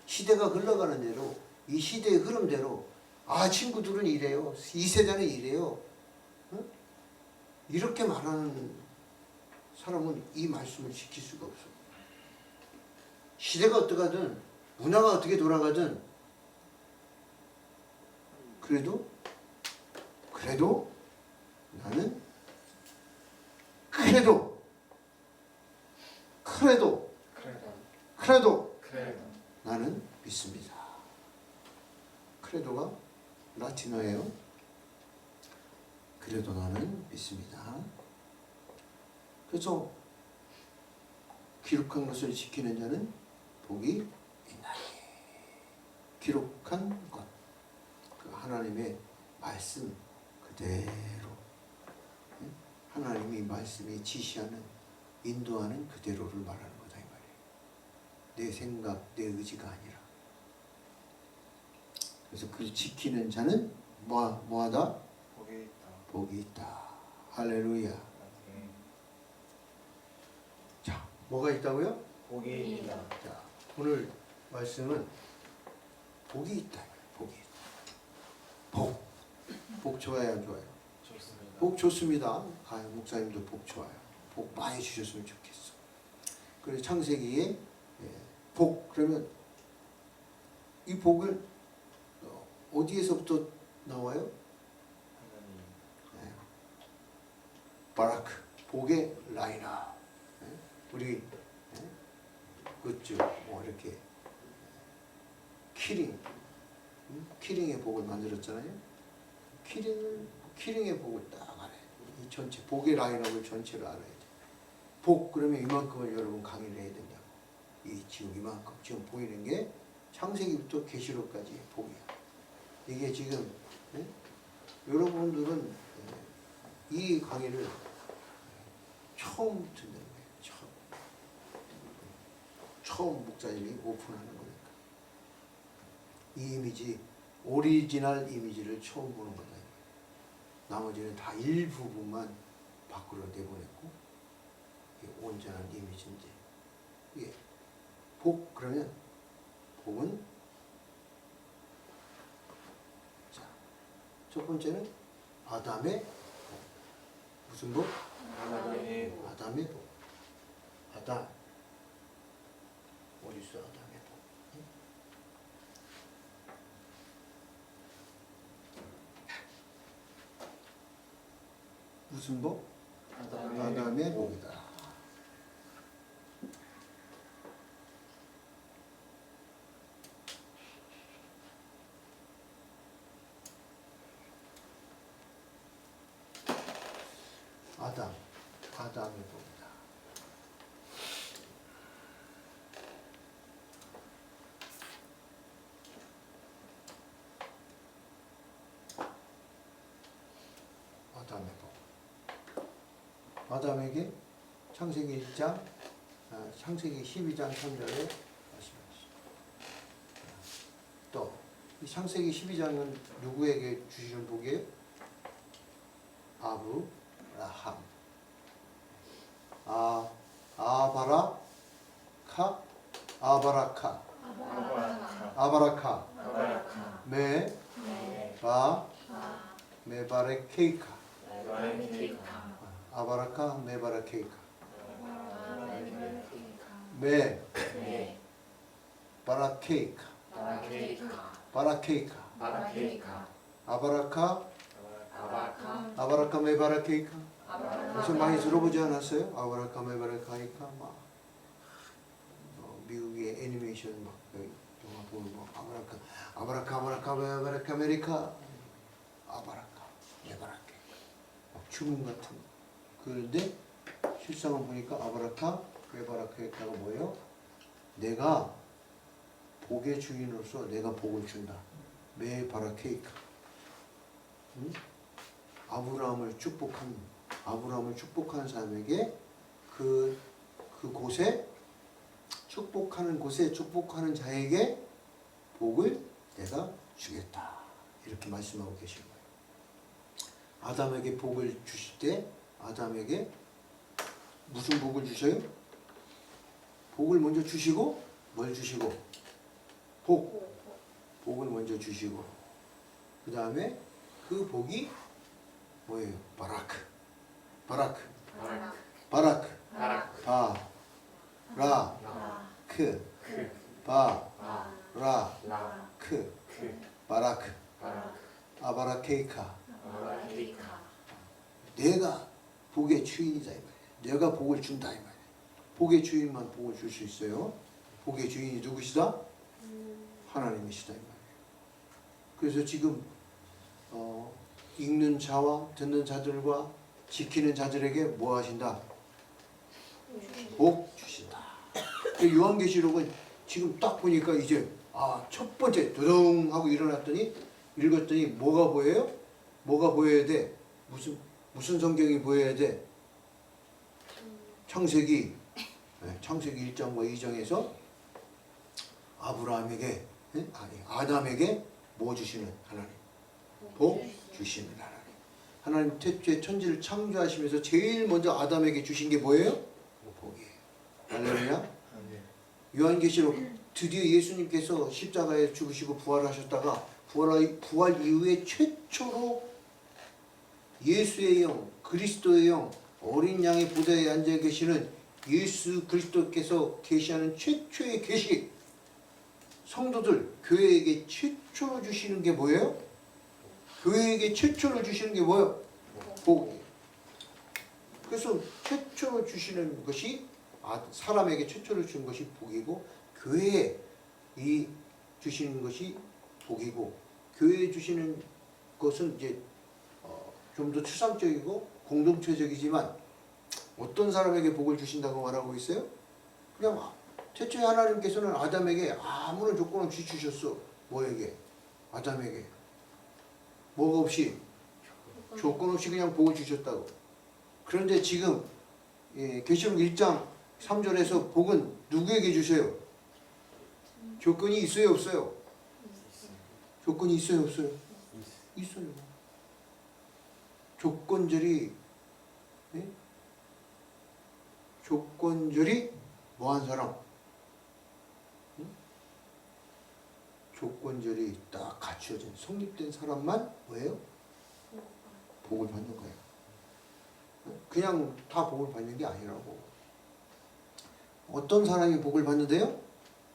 시대가 흘러가는 대로, 이 시대의 흐름대로, 아 친구들은 이래요, 이 세대는 이래요, 이렇게 말하는 사람은 이 말씀을 지킬 수가 없어. 시대가 어떡하든 문화가 어떻게 돌아가든 그래도 나는 크레도 나는 믿습니다. 크레도가 라틴어예요. 그래도 나는 믿습니다. 그래서 기록한 것을 지키는 자는 복이 있나니. 기록한 것, 그 하나님의 말씀 그대로, 하나님이 말씀이 지시하는 인도하는 그대로를 말하는 거다 이 말이에요. 내 생각, 내 의지가 아니라. 그래서 그 지키는 자는 뭐하다? 복이 있다. 할렐루야. 자, 뭐가 있다고요? 복이 있다. 자, 오늘 말씀은 복이 있다. 복이 있다. 복 좋아요, 안 좋아요? 좋습니다. 복 좋습니다. 아, 목사님도 복 좋아요. 복 많이 주셨으면 좋겠어. 그래서 창세기에 복, 그러면 이 복은 어디에서부터 나와요? 바라크, 복의 라이너. 우리 그죠 뭐 이렇게 키링, 키링의 복을 만들었잖아요. 키링의 복을 딱 알아야 돼. 이 전체 복의 라인업을 전체를 알아야 돼. 복 그러면 이만큼을 여러분 강의를 해야 된다고. 이 지금 이만큼 지금 보이는 게 창세기부터 계시록까지의 복이야. 이게 지금 여러분들은 이 강의를 처음 듣는 거예요. 처음 목사님이 오픈하는 거니까. 이 이미지, 오리지널 이미지를 처음 보는 거다. 나머지는 다 일부분만 밖으로 내보냈고, 이게 온전한 이미지인지. 이게 복, 그러면 복은, 자, 첫 번째는 아담의 복. 무슨 복? 하나님의 복. 아담의 복. 아담. 어디 있어 아담의 복? 응? 무슨 복? 아담의 복이다. 아담의 복이다. 아담의 복. 아담에게 창세기 1장, 창세기 12장 3절에 말씀하셨습니다. 또, 이 창세기 12장은 누구에게 주시는 복이에요? 아브라함. 아바라카, 메바레케이카. 아바라카, 메바라케이카. 바라케이카. 아바라카, 메바라케이카. 무슨 많이 들어보지 않았어요? 아바라카, 메바라케이카. 막 미국의 애니메이션 막 영화 보면 뭐 아바라카, 메바라카, 아메리카. 아바라카, 메바라케이카. 막 주문 같은. 그런데 실상은 보니까 아바라카, 메바라케이카가 뭐예요? 내가 복의 주인으로서 내가 복을 준다. 메바라케이카. 응? 아브라함을 축복한 사람에게 그곳에 축복하는 자에게 복을 내가 주겠다. 이렇게 말씀하고 계신 거예요. 아담에게 복을 주실 때 아담에게 무슨 복을 주셔요? 복을 먼저 주시고 뭘 주시고? 복을 먼저 주시고 그 다음에 그 복이 뭐예요? 바라크. 바라크. 아바라케이카. 내가 복의 주인이다 이 말이야. 내가 복을 준다 이 말이야. 복의 주인만 복을 줄 수 있어요. 복의 주인이 누구시다? 하나님이시다 이 말이에요. 그래서 지금 읽는 자와 듣는 자들과 지키는 자들에게 뭐 하신다? 복 주신다. 요한계시록은 지금 딱 보니까 이제 첫 번째 두둥 하고 일어났더니 읽었더니 뭐가 보여요? 뭐가 보여야 돼? 무슨 성경이 보여야 돼? 창세기 1장과 2장에서 아브라함에게 아담에게 뭐 주시는 하나님? 복 주시는 하나님. 하나님 태초에 천지를 창조하시면서 제일 먼저 아담에게 주신 게 뭐예요? 복이에요. 할렐루야. 요한계시록 드디어 예수님께서 십자가에 죽으시고 부활하셨다가 부활 이후에 최초로 예수의 영, 그리스도의 영, 어린 양의 보좌에 앉아 계시는 예수 그리스도께서 계시하는 최초의 계시. 성도들 교회에게 최초로 주시는 게 뭐예요? 교회에게 최초로 주시는 게 뭐예요? 복이에요. 그래서 최초로 주시는 것이 사람에게 최초로 주는 것이 복이고 교회에 이 주시는 것이 복이고 교회에 주시는 것은 이제 좀 더 추상적이고 공동체적이지만 어떤 사람에게 복을 주신다고 말하고 있어요? 그냥 최초에 하나님께서는 아담에게 아무런 조건 없이 주셨어. 뭐에게? 아담에게. 뭐가 없이? 조건 없이 그냥 복을 주셨다고. 그런데 지금 계시록 1장 3절에서 복은 누구에게 주세요? 조건이 있어요, 없어요? 조건이 있어요, 없어요? 있어요. 조건절이 조건절이 뭐한 사람? 조건절이 딱 갖추어진 성립된 사람만 뭐예요? 복을 받는 거예요. 그냥 다 복을 받는 게 아니라고. 어떤 사람이 복을 받는데요?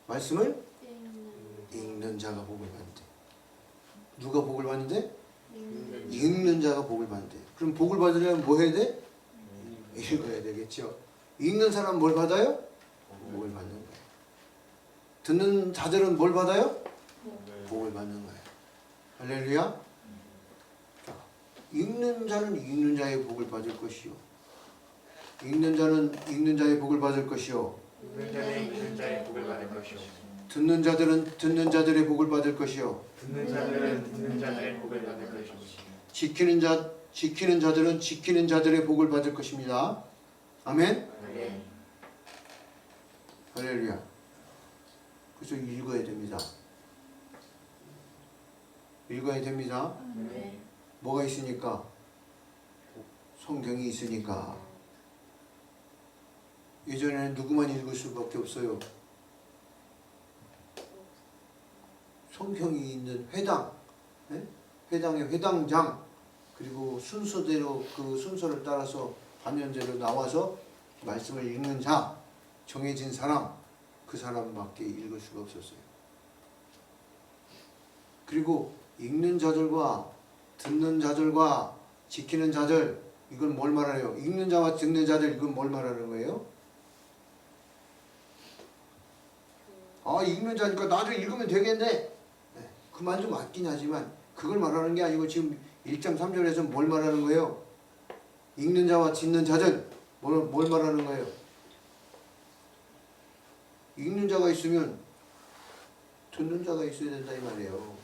말씀을 읽는 자가 복을 받는데. 누가 복을 받는데? 읽는 자가 복을 받는데. 그럼 복을 받으려면 뭐 해야 돼? 읽어야 되겠죠. 읽는 사람은 뭘 받아요? 복을 받는 거예요. 듣는 자들은 뭘 받아요? 복을 받는 거예요. 할렐루야. 자, 읽는 자는 읽는 자의 복을 받을 것이요. 읽는 자는 읽는 자의 복을 받을 것이요. 읽는 자는 읽는 자의 복을 받을 것이요. 듣는 자들은 듣는 자들의 복을 받을 것이요. 듣는 자들은 듣는 자들의 복을 받을 것이요. 지키는 자들은 지키는 자들의 복을 받을 것입니다. 아멘. 아멘. 할렐루야. 그래서 읽어야 됩니다. 읽어야 됩니다. 뭐가 있으니까? 성경이 있으니까. 예전에는 누구만 읽을 수밖에 없어요. 성경이 있는 회당, 회당의 회당장, 그리고 순서대로 그 순서를 따라서 반년제로 나와서 말씀을 읽는 자, 정해진 사람, 그 사람밖에 읽을 수가 없었어요. 그리고 읽는 자들과 듣는 자들과 지키는 자들, 이건 뭘 말하요? 읽는 자와 듣는 자들, 이건 뭘 말하는 거예요? 읽는 자니까 나도 읽으면 되겠네. 그 말도 맞긴 하지만 그걸 말하는 게 아니고 지금 1장 3절에서 뭘 말하는 거예요? 읽는 자와 듣는 자들, 뭘 말하는 거예요? 읽는 자가 있으면 듣는 자가 있어야 된다 이 말이에요.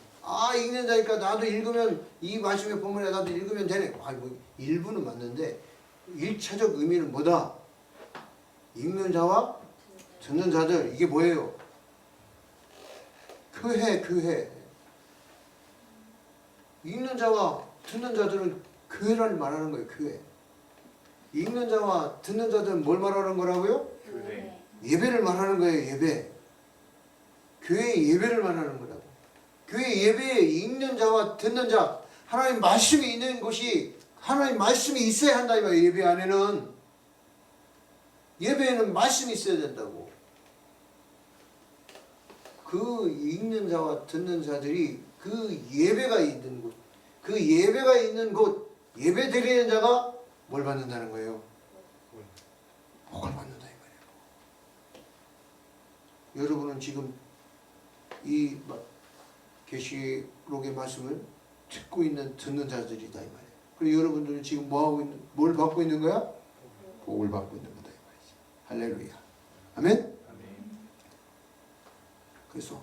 읽는 자니까 나도 읽으면 이 말씀의 본문에 나도 읽으면 되네. 뭐 일부는 맞는데 1차적 의미는 뭐다? 읽는 자와 듣는 자들, 이게 뭐예요? 교회. 읽는 자와 듣는 자들은 교회를 말하는 거예요. 교회. 읽는 자와 듣는 자들은 뭘 말하는 거라고요? 교회. 예배를 말하는 거예요. 예배. 교회의 예배를 말하는 거라고. 교회 예배에 읽는 자와 듣는 자, 하나님 말씀이 있는 곳이 하나님 말씀이 있어야 한다 이 말이에요. 예배 안에는. 예배에는 말씀이 있어야 된다고. 그 읽는 자와 듣는 자들이 그 예배가 있는 곳, 그 예배가 있는 곳, 예배 드리는 자가 뭘 받는다는 거예요? 복을 받는다 이 말이에요. 여러분은 지금 이 계시록의 말씀을 듣고 있는 듣는 자들이다 이 말이에요. 그리고 여러분들은 지금 뭐 하고 있는, 뭘 받고 있는 거야? 복을 받고 있는 거다 이 말이지. 할렐루야. 아멘. 그래서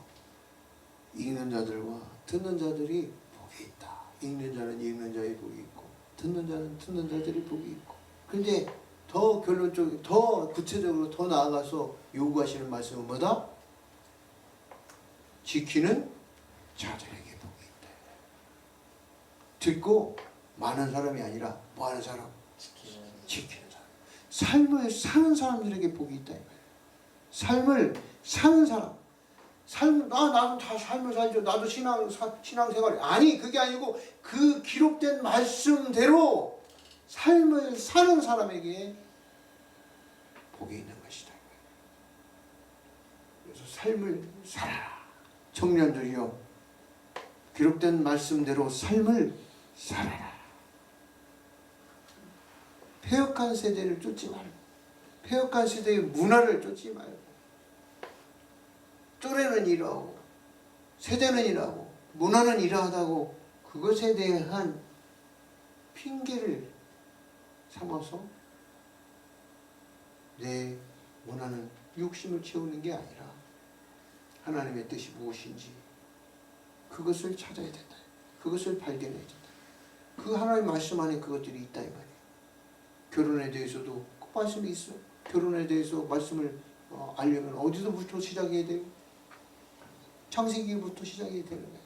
읽는 자들과 듣는 자들이 복이 있다. 읽는 자는 읽는 자의 복이 있고 듣는 자는 듣는 자들의 복이 있고. 그런데 더 결론적으로, 더 구체적으로 더 나아가서 요구하시는 말씀은 뭐다? 지키는 자들에게 복이 있다. 듣고 많은 사람이 아니라 뭐하는 사람? 지키는 사람. 삶을 사는 사람들에게 복이 있다. 삶을 사는 사람. 나도 다 삶을 살죠. 나도 신앙생활. 아니, 그게 아니고 그 기록된 말씀대로 삶을 사는 사람에게 복이 있는 것이다. 그래서 삶을 살아라. 청년들이여, 기록된 말씀대로 삶을 살아라. 폐역한 세대를 쫓지 말고, 폐역한 세대의 문화를 쫓지 말고, 또래는 이러하고 세대는 이러하고 문화는 이러하다고 그것에 대한 핑계를 삼아서 내 원하는 욕심을 채우는 게 아니라 하나님의 뜻이 무엇인지 그것을 찾아야 된다. 그것을 발견해야 된다. 그 하나님 말씀 안에 그것들이 있다 이 말이에요. 결혼에 대해서도 그 말씀이 있어. 결혼에 대해서 말씀을 알려면 어디서부터 시작해야 돼요? 창세기부터 시작해야 되는 거예요.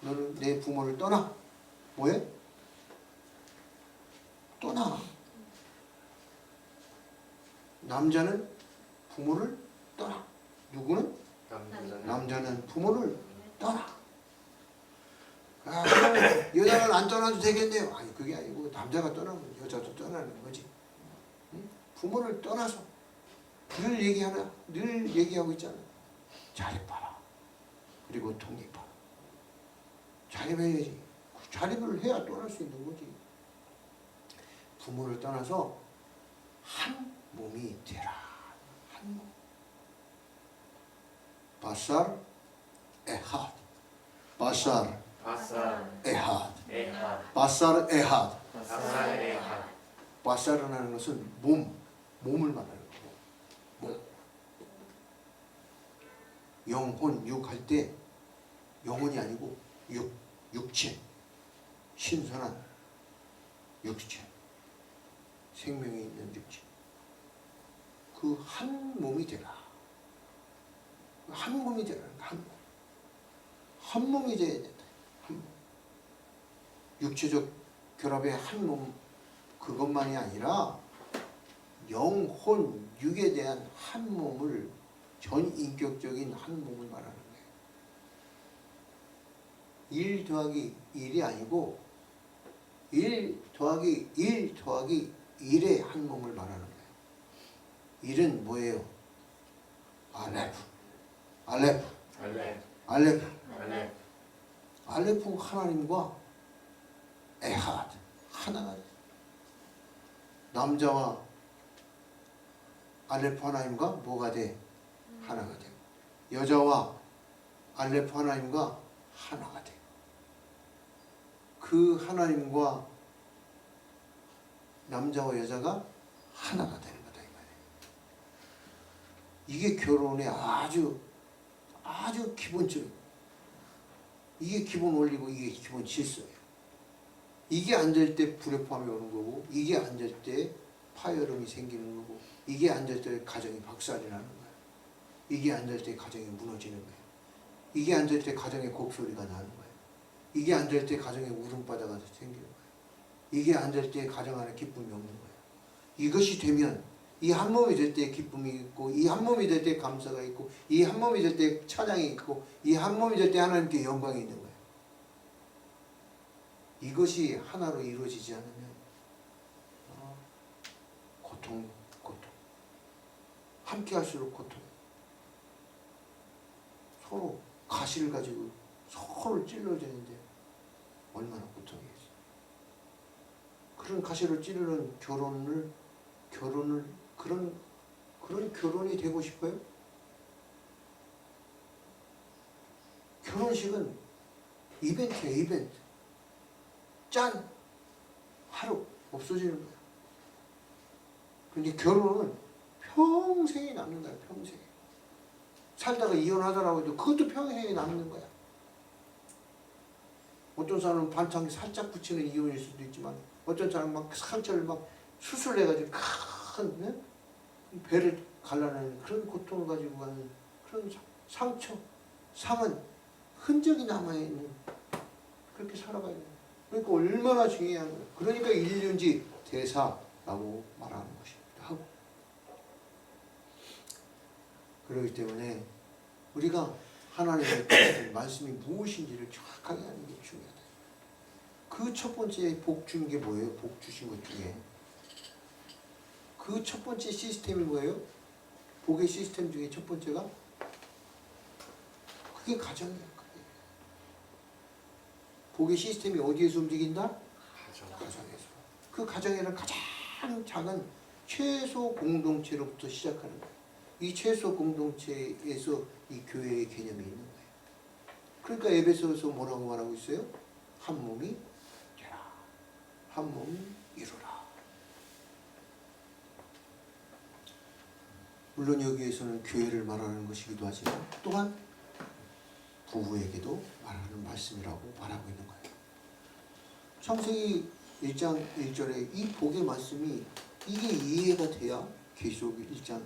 너는 내 부모를 떠나. 뭐해? 떠나. 남자는 부모를 떠나. 누구는? 남자는 부모를 떠나. 아, 여자는 안 떠나도 되겠네요. 아니 그게 아니고 남자가 떠나면 여자도 떠나는 거지. 응? 부모를 떠나서 늘 얘기하고 있잖아. 자립하라. 그리고 독립하라. 자립해야지. 자립을 해야 떠날 수 있는 거지. 부모를 떠나서 한 몸이 되라. 한 몸. 바살 에핫. 바살 에핫. 바살 에핫. 바살은 하는 것은 몸을 말하는 거고. 몸. 영혼, 육 할 때 영혼이 아니고 육체. 신선한 육체. 생명이 있는 육체. 그 한 몸이 되라. 한 몸이 되라. 한 몸이 돼야 된다. 한 몸. 육체적 결합의 한 몸 그것만이 아니라 영혼, 육에 대한 한 몸을 전인격적인 한 몸을 말하는 거예요. 1 더하기 1이 아니고 1 더하기 1 더하기 1의 한 몸을 말하는 거예요. 1은 뭐예요? 알레프 하나님과 에하드 하나가 돼. 남자와 알레프 하나님과 뭐가 돼? 하나가 돼. 여자와 알레프 하나님과 하나가 돼. 그 하나님과 남자와 여자가 하나가 되는 거다 이 말이에요. 이게 결혼의 아주 기본적인, 이게 기본 원리고 이게 기본 질서예요. 이게 안 될 때 불협화음이 오는 거고, 이게 안 될 때 파열음이 생기는 거고, 이게 안 될 때 가정이 박살이 나는 거예요. 이게 안 될 때 가정이 무너지는 거예요. 이게 안 될 때 가정에 곡소리가 나는 거예요. 이게 안 될 때 가정에 울음바다가 생기는 거예요. 이게 안 될 때 가정 안에 기쁨이 없는 거예요. 이것이 되면 이 한 몸이 될 때 기쁨이 있고, 이 한 몸이 될 때 감사가 있고, 이 한 몸이 될 때 찬양이 있고, 이 한 몸이 될 때 하나님께 영광이 있는 거예요. 이것이 하나로 이루어지지 않으면 고통. 함께 할수록 고통. 서로 가시를 가지고 서로 찔러대는데 얼마나 고통이겠어요. 그런 가시를 찌르는 결혼을 그런 결혼이 되고 싶어요? 결혼식은 이벤트예요, 이벤트. 짠! 하루 없어지는 거야. 그런데 결혼은 평생이 남는 거야, 평생. 살다가 이혼하더라고 해도 그것도 평생이 남는 거야. 어떤 사람은 반창에 살짝 붙이는 이혼일 수도 있지만, 어떤 사람은 막 상처를 막 수술해가지고 큰 배를 갈라내는 그런 고통을 가지고 가는 그런 상처, 상은 흔적이 남아있는, 그렇게 살아가야 돼요. 그러니까 얼마나 중요한 거예요. 그러니까 일륜지 대사라고 말하는 것이기도 하고. 그렇기 때문에 우리가 하나님의 말씀이 무엇인지를 정확하게 아는 게 중요하다. 그 첫 번째 복 주는 게 뭐예요? 복 주신 것 중에 그 첫 번째 시스템이 뭐예요? 복의 시스템 중에 첫 번째가 그게 가정이에요. 복의 시스템이 어디에서 움직인다? 가정에서. 그 가정에는 가장 가장 작은 최소 공동체로부터 시작하는 거예요. 이 최소 공동체에서 이 교회의 개념이 있는 거예요. 그러니까 에베소에서 뭐라고 말하고 있어요? 한 몸이 되라. 한 몸이 이루라. 물론 여기에서는 교회를 말하는 것이기도 하지만 또한 부부에게도 말하는 말씀이라고 말하고 있는 거예요. 창세기 1장 1절에 이 복의 말씀이 이게 이해가 돼야 계시록 1장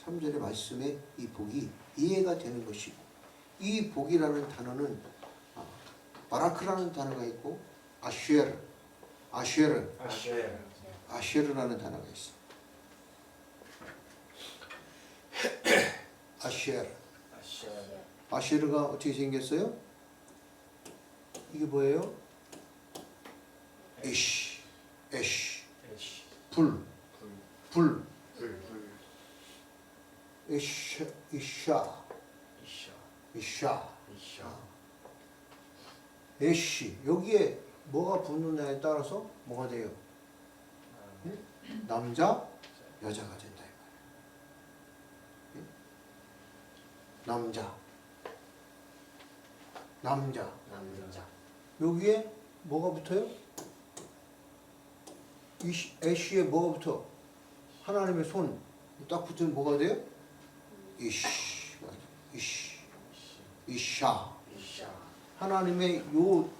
3절의 말씀에 이 복이 이해가 되는 것이고, 이 복이라는 단어는 바라크라는 단어가 있고 아쉐르라는 단어가 있어. 아쉐르가 어떻게 생겼어요? 이게 뭐예요? 에쉬 불 이샤 에쉬. 여기에 뭐가 붙느냐에 따라서 뭐가 돼요? 남자 여자가 된다 이 말이에요. 남자 여기에 뭐가 붙어요? 애쉬에 뭐가 붙어? 하나님의 손 딱 붙으면 뭐가 돼요? 이샤. 하나님의 요드,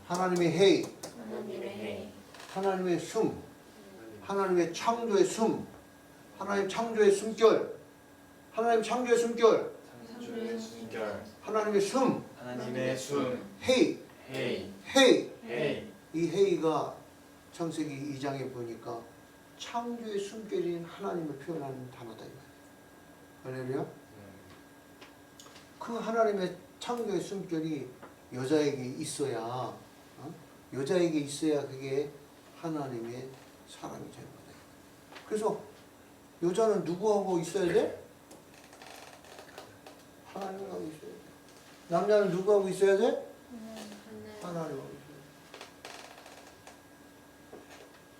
하나님의 헤이, 하나님의 숨, 하나님의 창조의 숨, 하나님 창조의 숨결, 하나님 창조의 숨결, 하나님의 숨, 헤이. 이 헤이가 창세기 2장에 보니까 창조의 숨결인 하나님을 표현하는 단어다 이 말이에요. 할렐루야. 그 하나님의 창조의 숨결이 여자에게 있어야 여자에게 있어야 그게 하나님의 사람이 되는 거다. 그래서 여자는 누구하고 있어야 돼? 하나님하고 있어야 돼. 남자는 누구하고 있어야 돼? 하나님하고 있어야 돼.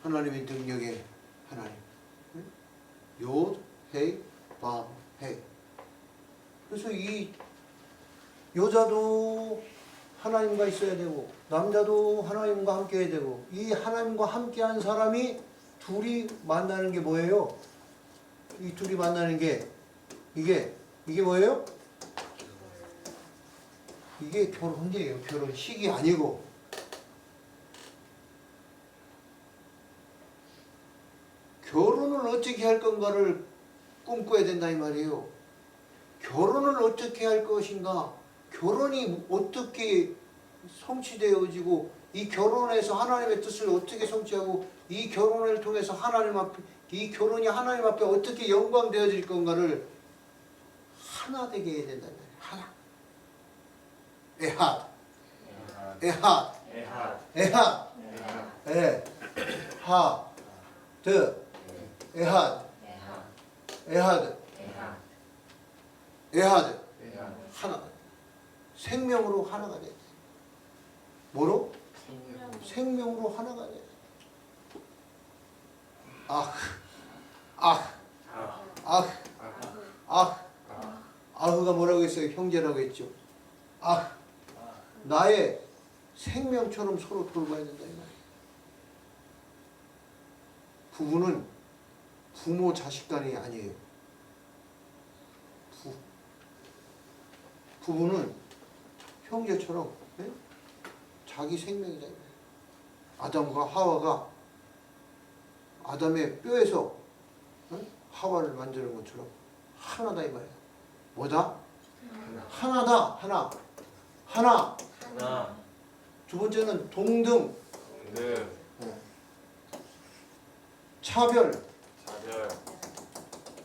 하나님의 능력의 하나님. 요드, 헤이, 밤, 헤이. 그래서 이 여자도 하나님과 있어야 되고 남자도 하나님과 함께 해야 되고, 이 하나님과 함께한 사람이 둘이 만나는 게 뭐예요? 이 둘이 만나는 게 이게 뭐예요? 이게 결혼이에요. 결혼식이 아니고. 결혼을 어떻게 할 건가를 꿈꿔야 된다 이 말이에요. 결혼을 어떻게 할 것인가, 결혼이 어떻게 성취되어지고, 이 결혼에서 하나님의 뜻을 어떻게 성취하고, 이 결혼을 통해서 하나님 앞에, 이 결혼이 하나님 앞에 어떻게 영광되어질 건가를 하나 되게 해야 된다 이 말이에요. 하나. 에하드. 하나. 생명으로 하나가 돼야 돼. 뭐로? 생명으로 하나가 돼야 돼. 아흐가 뭐라고 했어요? 형제라고 했죠. 나의 생명처럼 서로 돌봐야 된다 이 말이에요. 부부는 부모 자식 간이 아니에요. 부부는 형제처럼 자기 생명이다. 아담과 하와가 아담의 뼈에서 하와를 만드는 것처럼 하나다 이 말이야. 뭐다? 하나다. 하나. 두 번째는 동등. 차별.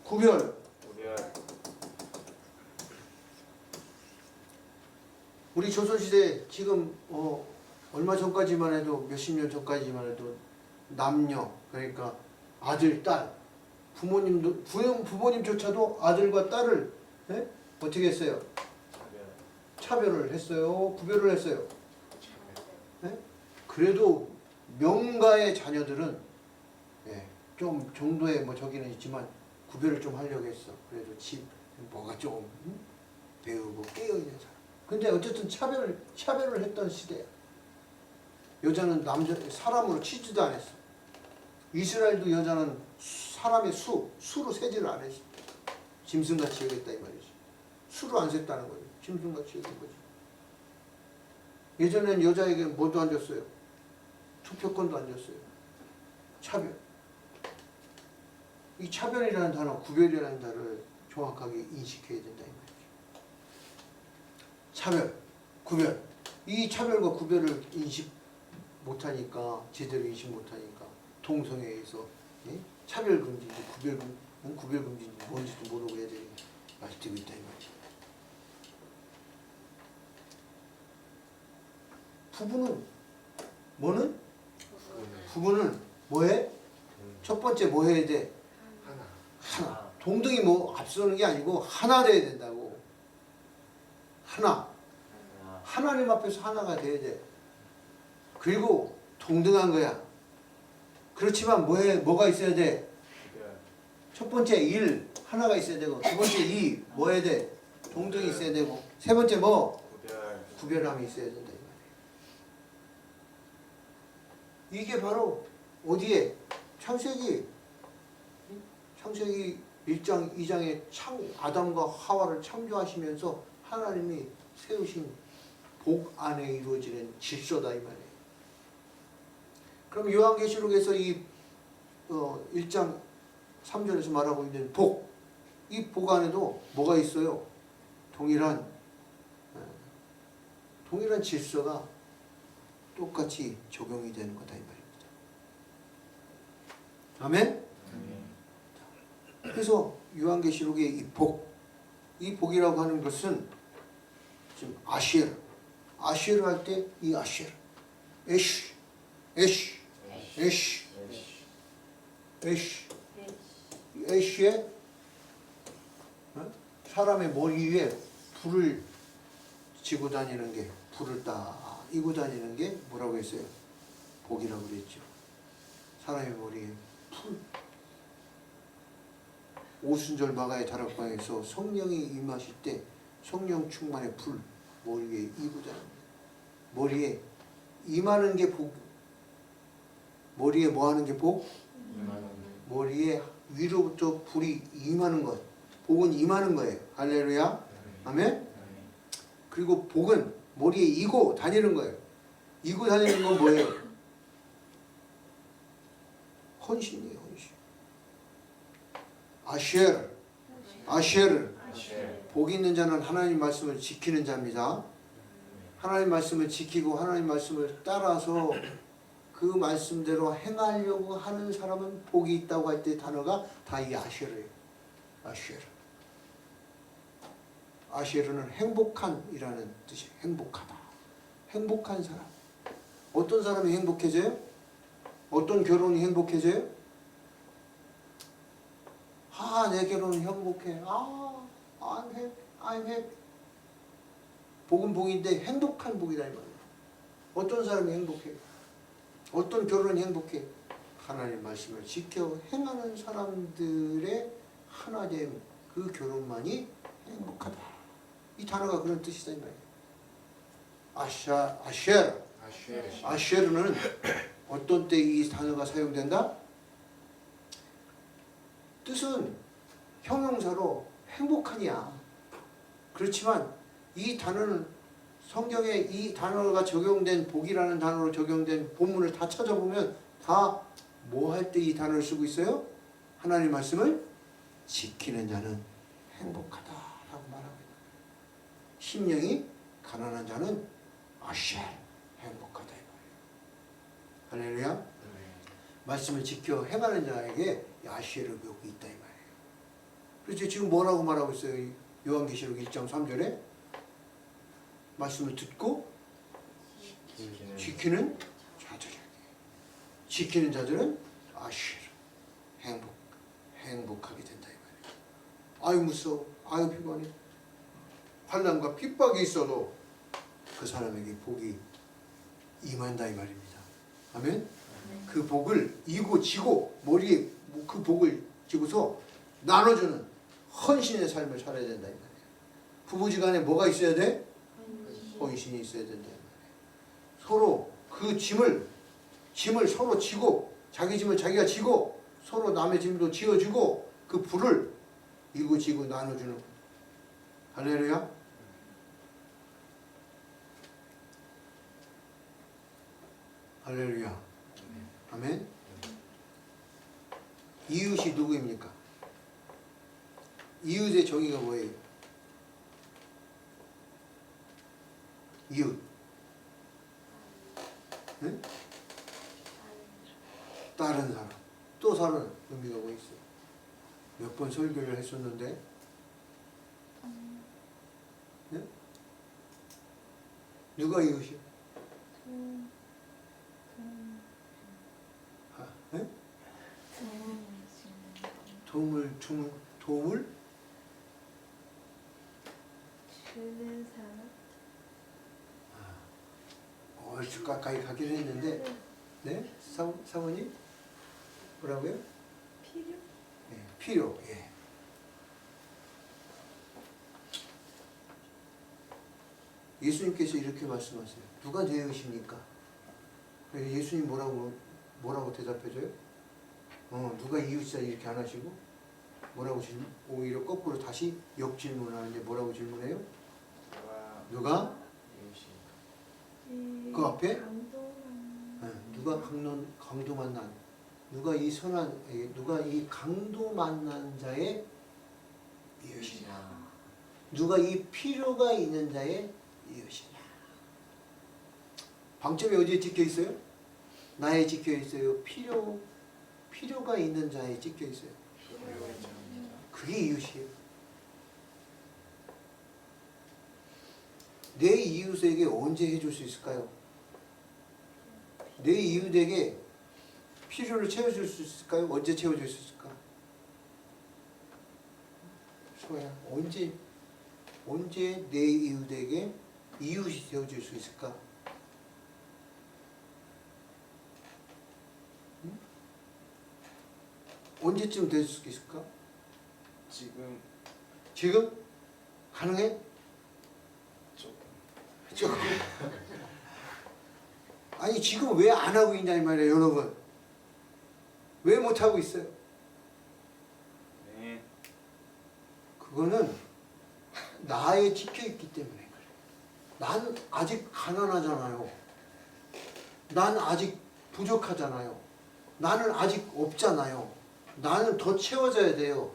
구별. 우리 조선시대 지금 얼마 전까지만 해도, 몇십 년 전까지만 해도 남녀, 그러니까 아들, 딸, 부모님조차도 아들과 딸을 어떻게 했어요? 차별을 했어요? 구별을 했어요? 그래도 명가의 자녀들은 예, 좀 정도의 뭐 저기는 있지만 구별을 좀 하려고 했어. 그래도 집 뭐가 좀 배우고 깨어있는 사람. 근데 어쨌든 차별을 했던 시대야. 여자는 남자 사람으로 치지도 안 했어. 이스라엘도 여자는 사람의 수로 세지를 안 했어. 짐승같이 여겼다 이 말이지. 수로 안 셌다는 거지. 짐승같이 여긴 거지. 예전엔 여자에게 뭐도 안 줬어요. 투표권도 안 줬어요. 차별. 이 차별이라는 단어, 구별이라는 단어를 정확하게 인식해야 된다 이 말이죠. 차별, 구별. 이 차별과 구별을 인식 못하니까, 제대로 인식 못하니까 동성애에서 예? 차별 금지인지 구별 금지인지 뭔지도 모르고 애들이 말뛰고 있다 이 말이죠. 부부는 뭐는? 부부는 뭐해? 첫 번째 뭐 해야 돼? 하나. 동등이 뭐 앞서는 게 아니고 하나 돼야 된다고. 하나. 하나님 앞에서 하나가 돼야 돼. 그리고 동등한 거야. 그렇지만 뭐가 있어야 돼? 첫 번째 일 하나가 있어야 되고, 두 번째 이 뭐 해야 돼? 동등이 있어야 되고, 세 번째 뭐? 구별함이 있어야 된다. 이게 바로 어디에? 창세기 1장 2장에 아담과 하와를 창조하시면서 하나님이 세우신 복 안에 이루어지는 질서다 이 말이에요. 그럼 요한계시록에서 이 1장 3절에서 말하고 있는 복, 이 복 안에도 뭐가 있어요? 동일한 질서가 똑같이 적용이 되는 거다 이 말입니다. 아멘? 그래서 요한계시록의 이 복이라고 하는 것은 지금 아시르 할 때 이 아시르, 에쉬의 사람의 머리 위에 불을 지고 다니는 게, 불을 딱 이고 다니는 게 뭐라고 했어요? 복이라고 그랬죠. 사람의 머리에 풀. 오순절 마가의 다락방에서 성령이 임하실 때 성령 충만의 불 머리에 이고 다닙니다. 머리에 임하는 게 복. 머리에 뭐 하는 게 복? 머리에 위로부터 불이 임하는 것. 복은 임하는 거예요. 할렐루야. 아멘. 그리고 복은 머리에 이고 다니는 거예요. 이고 다니는 건 뭐예요? 헌신이에요, 헌신. 아쉐르. 복 있는 자는 하나님 말씀을 지키는 자입니다. 하나님 말씀을 지키고 하나님 말씀을 따라서 그 말씀대로 행하려고 하는 사람은 복이 있다고 할 때 단어가 다 이 아쉐르예요. 아쉐르. 아쉐르는 행복한이라는 뜻이에요. 행복하다. 행복한 사람. 어떤 사람이 행복해져요? 어떤 결혼이 행복해져요? 내 결혼은 행복해. I'm happy. 복은 복인데 행복한 복이다 이 말이에요. 어떤 사람이 행복해요? 어떤 결혼이 행복해? 하나님 말씀을 지켜 행하는 사람들의 하나됨, 그 결혼만이 행복하다. 이 단어가 그런 뜻이다 이 말이에요. 아쉐르는 어떤 때 이 단어가 사용된다? 뜻은 형용사로 행복하냐. 그렇지만 이 단어는 성경에 이 단어가 적용된 복이라는 단어로 적용된 본문을 다 찾아보면 다 뭐 할 때 이 단어를 쓰고 있어요? 하나님 말씀을 지키는 자는 행복하다 라고 말하고 있는 거예요. 심령이 가난한 자는 행복하다 이 말이에요. 할렐루야. 말씀을 지켜 행하는 자에게 아쉐르 복이 있다 이 말이에요. 그렇죠. 지금 뭐라고 말하고 있어요? 요한계시록 1장 3절에 말씀을 듣고 지키는 자들에게. 지키는 자들은 아쉐르 행복하게 된다 이 말이에요. 아유 무서워, 아유 피곤해. 환난과 핍박이 있어도 그 사람에게 복이 임한다 이 말입니다. 아멘. 그 복을 이고 지고 머리에 그 복을 지고서 나눠주는 헌신의 삶을 살아야 된다 이 말이에요. 부부지간에 뭐가 있어야 돼? 헌신이 있어야 된다 이 말이에요. 서로 그 짐을 서로 지고 자기 짐을 자기가 지고 서로 남의 짐도 지어주고 그 불을 이고 지고 나눠주는. 할렐루야. 할렐루야. 아멘. 이웃이 누구입니까? 이웃의 정의가 뭐예요? 이웃. 네? 다른 사람. 또 다른 의미가 뭐 있어요? 몇 번 설교를 했었는데 네? 누가 이웃이요? 네? 도움을 주는 도움을 주는 사람. 얼추 가까이 가긴 했는데 네? 사모님? 뭐라고요? 필요? 네, 필요. 예. 예수님께서 이렇게 말씀하세요. 누가 내 이웃입니까? 예수님 뭐라고 대답해줘요? 누가 이웃이다 이렇게 안 하시고 뭐라고 오히려 거꾸로 다시 역질문하는데 뭐라고 질문해요? 누가? 그 앞에? 누가 강도 만난 누가 이 강도 만난 자의 이웃이냐? 누가 이 필요가 있는 자의 이웃이냐? 방점이 어디에 찍혀 있어요? 나에 찍혀 있어요. 필요가 있는 자에 찍혀 있어요. 그게 이웃이에요. 내 이웃에게 언제 해줄 수 있을까요? 내 이웃에게 필요를 채워줄 수 있을까요? 언제 채워줄 수 있을까? 소야, 언제 내 이웃에게 이웃이 되어줄 수 있을까? 응? 언제쯤 될 수 있을까? 지금? 가능해? 조금. 아니 지금 왜 안 하고 있냐 이 말이에요 여러분. 왜 못 하고 있어요? 네. 그거는 나에 찍혀 있기 때문에 그래. 난 아직 가난하잖아요. 난 아직 부족하잖아요. 나는 아직 없잖아요. 나는 더 채워져야 돼요.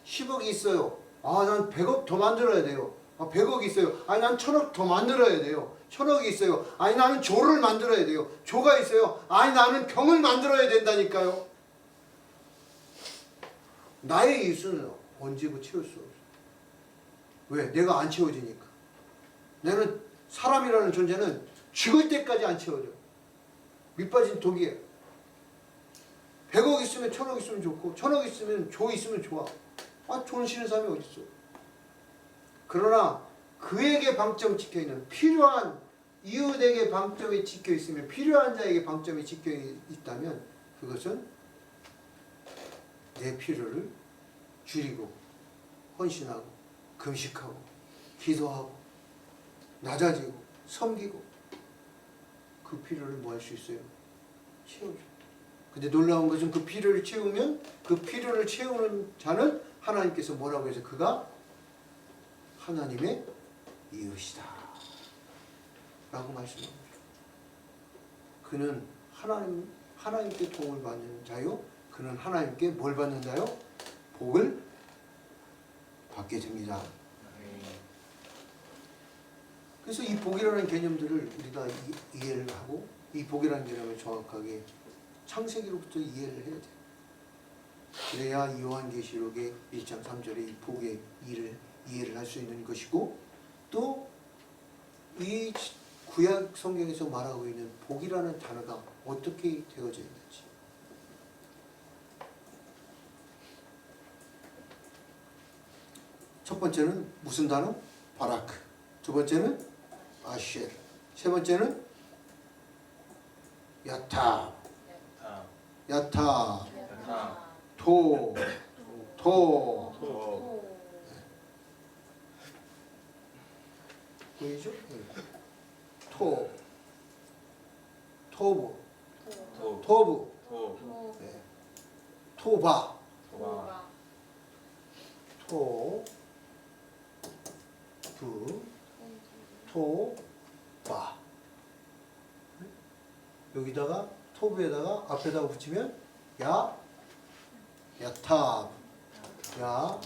10억이 있어요. 난 100억 더 만들어야 돼요. 100억 있어요. 난 1000억 더 만들어야 돼요. 1000억이 있어요. 나는 조를 만들어야 돼요. 조가 있어요. 나는 병을 만들어야 된다니까요. 나의 이웃은 언제고 채울 수 없어요. 왜? 내가 안 채워지니까. 나는 사람이라는 존재는 죽을 때까지 안 채워져. 밑빠진 독이에요. 100억 있으면 1000억 있으면 좋고 1000억 있으면 조 있으면 좋아. 돈 쉬는 사람이 어디 있어? 그러나 그에게 방점 찍혀있는 필요한 이웃에게 방점이 찍혀있으면 필요한 자에게 방점이 찍혀있다면 그것은 내 필요를 줄이고 헌신하고 금식하고 기도하고 낮아지고 섬기고 그 필요를 뭐 할 수 있어요? 채워줘. 근데 놀라운 것은 그 필요를 채우면 그 필요를 채우는 자는 하나님께서 뭐라고 해서 그가 하나님의 이웃이다 라고 말씀합니다. 그는 하나님께 도움을 받는 자요. 그는 하나님께 뭘 받는다요? 복을 받게 됩니다. 그래서 이 복이라는 개념들을 우리가 이해를 하고 이 복이라는 개념을 정확하게 창세기로부터 이해를 해야 돼요. 그래야 요한계시록의 1장 3절의 이 복의 이해를 할 수 있는 것이고 또 이 구약 성경에서 말하고 있는 복이라는 단어가 어떻게 되어져 있는지 첫 번째는 무슨 단어? 바라크. 두 번째는 아쉘. 세 번째는 야타 타, 야타 타, 토 토 토, 보이죠? 토 토부 토, 토부 토, 네. 토바 토바, 토부 토바 여기다가 토부에다가 앞에다가 붙이면 야 야타 야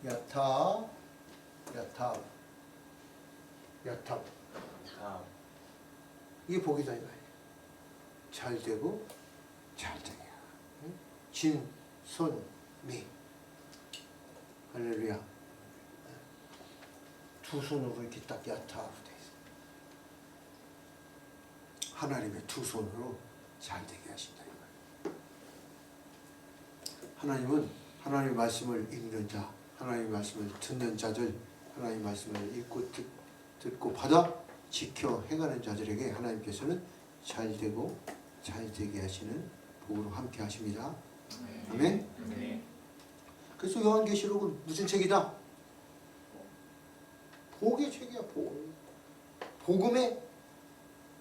야타 야타 야타 타, 이게 복이다 이거예요. 잘 되고 잘 되게. 진, 손, 미. 할렐루야. 두 손으로 이렇게 딱 야타로 돼 있어. 하나님의 두 손으로 잘 되게 하신다 이거예요. 하나님은 하나님의 말씀을 읽는 자, 하나님의 말씀을 듣는 자들, 하나님의 말씀을 읽고 듣고 받아 지켜 행하는 자들에게 하나님께서는 잘 되고 잘 되게 하시는 복으로 함께 하십니다. 아멘. 아멘. 그래서 요한계시록은 무슨 책이다? 복의 책이야. 복음의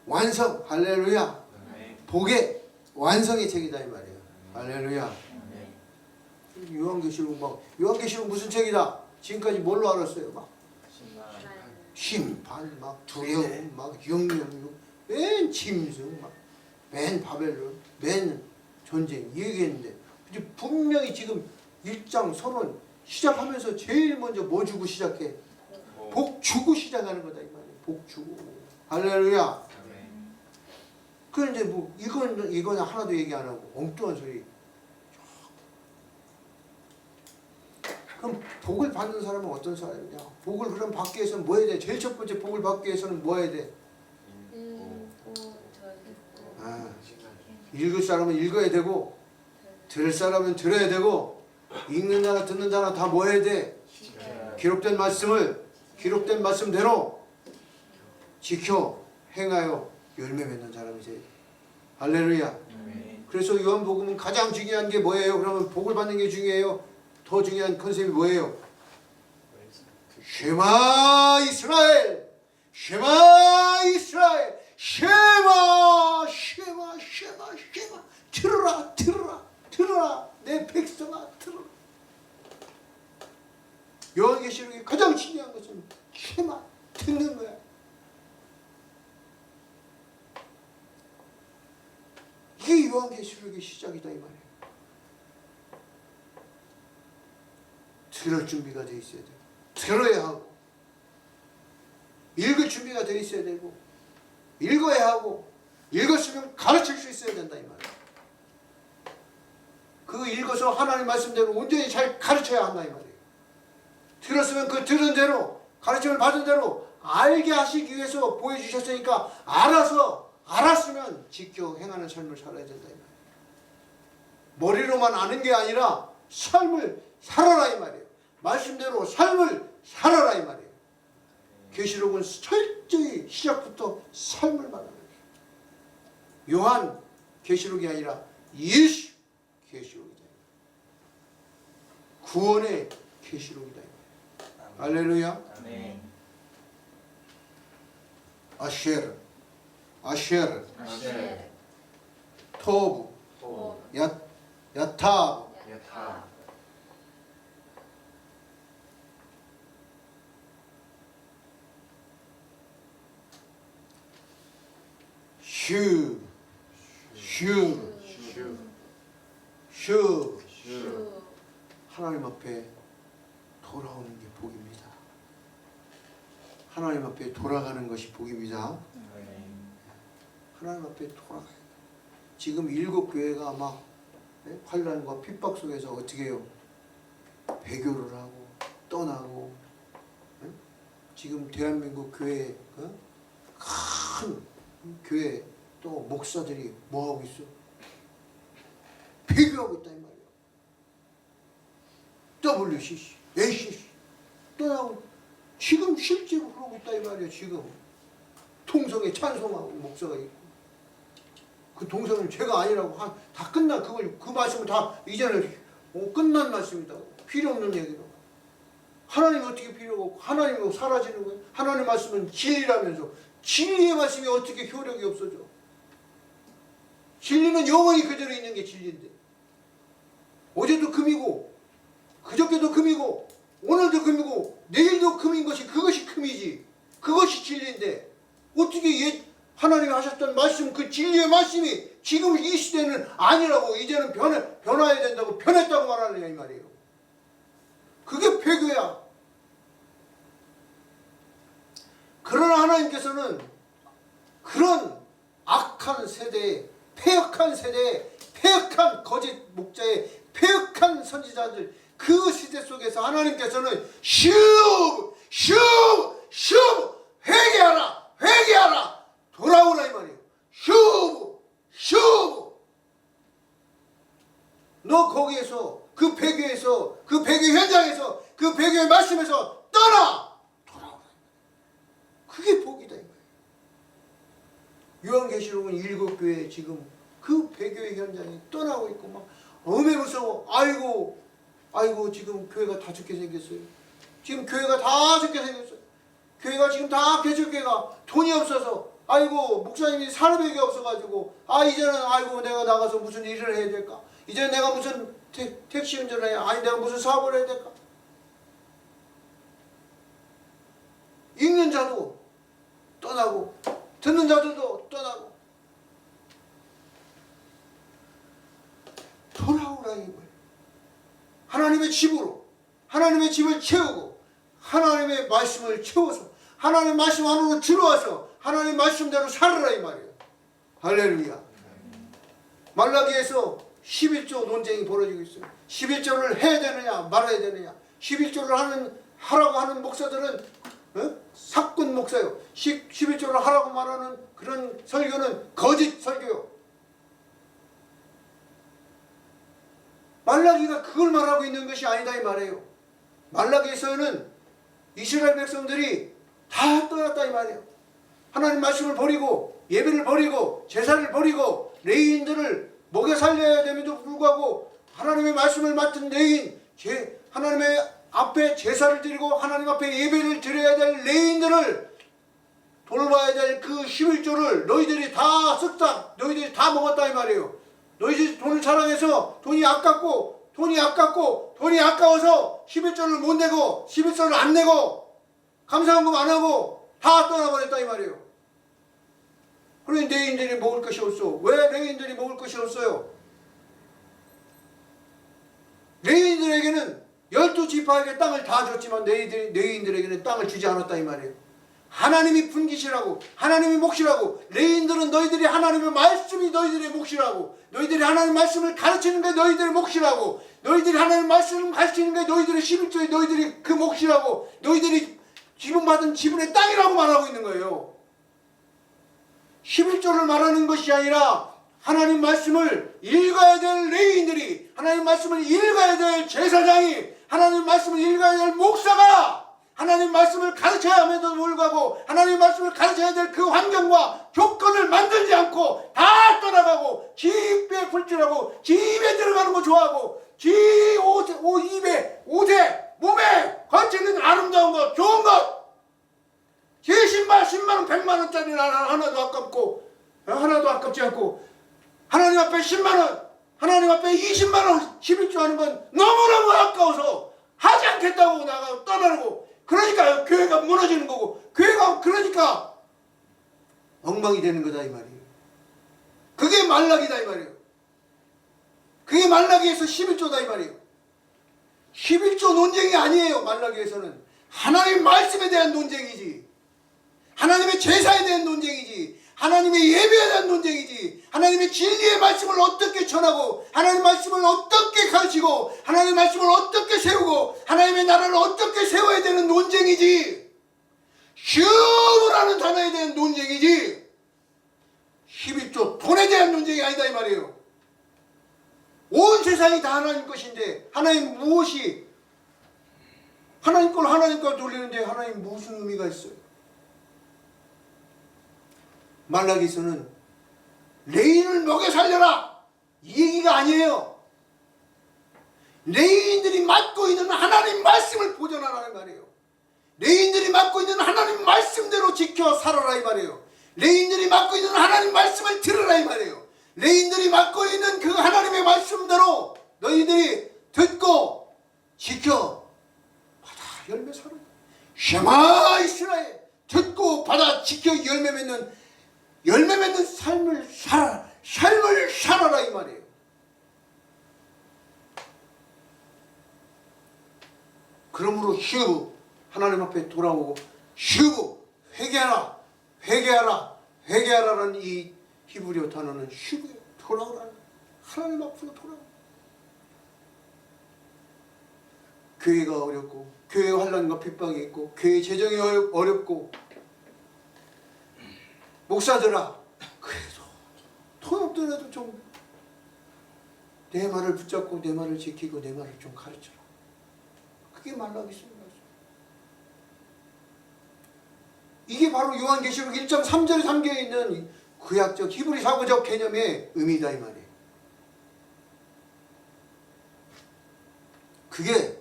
완성. 할렐루야. 아멘. 복의 완성의 책이다 이 말이에요. 할렐루야. 아멘. 요한계시록 요한계시록 무슨 책이다? 지금까지 뭘로 알았어요? 막 신나, 심판, 막 두려움, 막 영영, 맨 짐승, 맨 바벨론, 맨 전쟁 이 얘기했는데 근데 분명히 지금 1장 선언 시작하면서 제일 먼저 뭐 주고 시작해? 복 주고 시작하는 거다 이 말이에요. 복 주고. 할렐루야. 아멘. 그런데 뭐 이건 하나도 얘기 안 하고 엉뚱한 소리. 그럼 복을 받는 사람은 어떤 사람이냐? 복을 그럼 받기 위해서는 뭐 해야 돼? 제일 첫 번째 복을 받기 위해서는 뭐 해야 돼? 읽을 사람은 읽어야 되고 들을 사람은 들어야 되고 읽는 자나 듣는 자나 다 뭐 해야 돼? 기록된 말씀대로 지켜 행하여 열매 맺는 사람이지. 할렐루야. 아멘. 그래서 요한복음은 가장 중요한 게 뭐예요? 그러면 복을 받는 게 중요해요. 더 중요한 컨셉이 뭐예요? 쉐마 이스라엘, 쉐마 이스라엘, 쉐마 쉐마 쉐마 쉐마 들으라 들으라 들으라 내 백성아 들으라. 요한계시록이 가장 중요한 것은 쉐마 듣는 거야. 이게 요한계시록의 시작이다 이 말이에요. 들을 준비가 돼 있어야 돼. 들어야 하고 읽을 준비가 돼 있어야 되고 읽어야 하고 읽었으면 가르칠 수 있어야 된다 이 말이에요. 그 읽어서 하나님 말씀대로 온전히 잘 가르쳐야 한다 이 말이에요. 들었으면 그 들은 대로 가르침을 받은 대로 알게 하시기 위해서 보여주셨으니까 알았으면 지켜 행하는 삶을 살아야 된다 이 말이에요. 머리로만 아는 게 아니라 삶을 살아라 이 말이에요. 말씀대로 삶을 살아라 이 말이에요. 계시록은 철저히 시작부터 삶을 말하는 거예요. 요한 계시록이 아니라 예수 계시록이다. 구원의 계시록이다. 할렐루야. 아멘. 아쉐르 아멘. 토부 토, 야타 야타, 슈 슈, 슈 슈, 하나님 앞에 돌아오는 게 복입니다. 하나님 앞에 돌아가는 것이 복입니다. 아멘. 하나님 앞에 돌아가요. 지금 7교회가 막 환난과 핍박 속에서 어떻게 해요? 배교를 하고 떠나고 지금 대한민국 교회 큰 교회 또 목사들이 뭐 하고 있어? 배교하고 있다 이 말이야. WCC, ACC 떠나고 지금 실제로 그러고 있다 이 말이야. 지금 동성에 찬송하고 목사가 있고 그 동성은 죄가 아니라고 다 끝난 그 말씀은 다 이제는 끝난 말씀이다. 필요 없는 얘기로. 하나님 어떻게 필요가 없고 하나님은 사라지는 거예요. 하나님 말씀은 진리라면서 진리의 말씀이 어떻게 효력이 없어져. 진리는 영원히 그대로 있는 게 진리인데 어제도 금이고 그저께도 금이고 오늘도 금이고 내일도 금인 것이 그것이 금이지. 그것이 진리인데 어떻게 하나님이 하셨던 말씀 그 진리의 말씀이 지금 이 시대는 아니라고 이제는 변화해야 된다고 변했다고 말하느냐 이 말이에요. 그게 배교야. 그러나 하나님께서는 그런 악한 세대에 패역한 세대에 패역한 거짓 목자의 패역한 선지자들 그 시대 속에서 하나님께서는 슉 회개하라 돌아오라 이 말이에요. 슉 너 거기에서 그 배교에서 그 배교 현장에서 그 배교의 말씀에서 돌아오라. 그게 복이다 이 말이에요. 요한계시록은 7교회 지금 그 배교의 현장에 떠나고 있고 막 어메 무서워. 아이고 지금 교회가 다 죽게 생겼어요. 지금 교회가 다 죽게 생겼어요. 교회가 지금 다 개척교회가 돈이 없어서 목사님이 사람에게 없어가지고 이제는 내가 나가서 무슨 일을 해야 될까? 이제 내가 무슨 택시 운전을 해야 내가 무슨 사업을 해야 될까? 읽는 자도 떠나고 듣는 자들도 떠나고 돌아오라 이 거예요. 하나님의 집으로 하나님의 집을 채우고 하나님의 말씀을 채워서 하나님의 말씀 안으로 들어와서 하나님의 말씀대로 살아라 이 말이에요. 할렐루야. 말라기에서 11조 논쟁이 벌어지고 있어요. 11조를 해야 되느냐 말아야 되느냐. 11조를 하라고 하는 목사들은 사꾼 목사요. 11조를 하라고 말하는 그런 설교는 거짓 설교요. 말라기가 그걸 말하고 있는 것이 아니다 이 말이에요. 말라기에서는 이스라엘 백성들이 다 떠났다 이 말이에요. 하나님 말씀을 버리고 예배를 버리고 제사를 버리고 레위인들을 먹여 살려야 됨에도 불구하고 하나님의 말씀을 맡은 레위인 하나님의 앞에 제사를 드리고 하나님 앞에 예배를 드려야 될 레위인들을 돌봐야 될 그 11조를 너희들이 다 쓱싹 너희들이 다 먹었다 이 말이에요. 너희들이 돈을 자랑해서 돈이 아까워서 11조를 못 내고 11조를 안 내고 감사헌금 안 하고 다 떠나버렸다 이 말이에요. 그러니 레위인들이 먹을 것이 없어. 왜 레위인들이 먹을 것이 없어요? 레위인들에게는 12지파에게 땅을 다 줬지만 레위인들에게는 땅을 주지 않았다 이 말이에요. 하나님이 분기시라고 하나님이 몫이라고 레위인들은 너희들이 하나님의 말씀이 너희들의 몫이라고 너희들이 하나님의 말씀을 가르치는 게 너희들의 몫이라고 너희들이 하나님의 말씀을 가르치는 게 너희들의 11조에 너희들이 그 몫이라고 너희들이 지분받은 지분의 땅이라고 말하고 있는 거예요. 11조를 말하는 것이 아니라 하나님 말씀을 읽어야 될 레위인들이 하나님 말씀을 읽어야 될 제사장이 하나님 말씀을 읽어야 될 목사가 하나님 말씀을 가르쳐야 함에도 불구하고 하나님 말씀을 가르쳐야 될 그 환경과 조건을 만들지 않고 다 떠나가고 집에 불질하고 집에 들어가는 거 좋아하고 옷에 몸에 걸치는 아름다운 것 좋은 것 제 신발 10만원 100만원짜리 하나도 아깝고 하나도 아깝지 않고 하나님 앞에 10만원 하나님 앞에 20만원 11조 하는 건 너무너무 아까워서 하지 않겠다고 떠나고 그러니까 교회가 무너지는 거고 교회가 그러니까 엉망이 되는 거다 이 말이에요. 그게 말라기다 이 말이에요. 그게 말라기에서 11조다 이 말이에요. 11조 논쟁이 아니에요. 말라기에서는 하나님의 말씀에 대한 논쟁이지 하나님의 제사에 대한 논쟁이지 하나님의 예배에 대한 논쟁이지 하나님의 진리의 말씀을 어떻게 전하고 하나님의 말씀을 어떻게 가르치고 하나님의 말씀을 어떻게 세우고 하나님의 나라를 어떻게 세워야 되는 논쟁이지 슈라는 단어에 대한 논쟁이지 11조 돈에 대한 논쟁이 아니다 이 말이에요. 온 세상이 다 하나님 것인데 하나님 무엇이 하나님 걸 돌리는데 하나님 무슨 의미가 있어요? 말라기서는 레인을 먹여 살려라 이 얘기가 아니에요. 레인들이 맡고 있는 하나님 말씀을 보존하라 이 말이에요. 레인들이 맡고 있는 하나님 말씀대로 지켜 살아라 이 말이에요. 레인들이 맡고 있는 하나님 말씀을 들으라 이 말이에요. 레인들이 맡고 있는 그 하나님의 말씀대로 너희들이 듣고 지켜 받아 열매 살아. 쉐마 이스라엘 듣고 받아 지켜 열매 맺는 삶을 살아라 이 말이에요. 그러므로 휴 하나님 앞에 돌아오고 휴 회개하라라는 이 히브리어 단어는 휴 돌아오라 하나님 앞으로 돌아오. 교회가 어렵고 교회 환난과 핍박이 있고 교회 재정이 어렵고 목사들아 그래도 돈 없더라도 좀 내 말을 붙잡고 내 말을 지키고 내 말을 좀 가르쳐라. 그게 말라기입니다. 이게 바로 요한계시록 1장 3절에 담겨있는 구약적 히브리 사고적 개념의 의미다 이 말이에요. 그게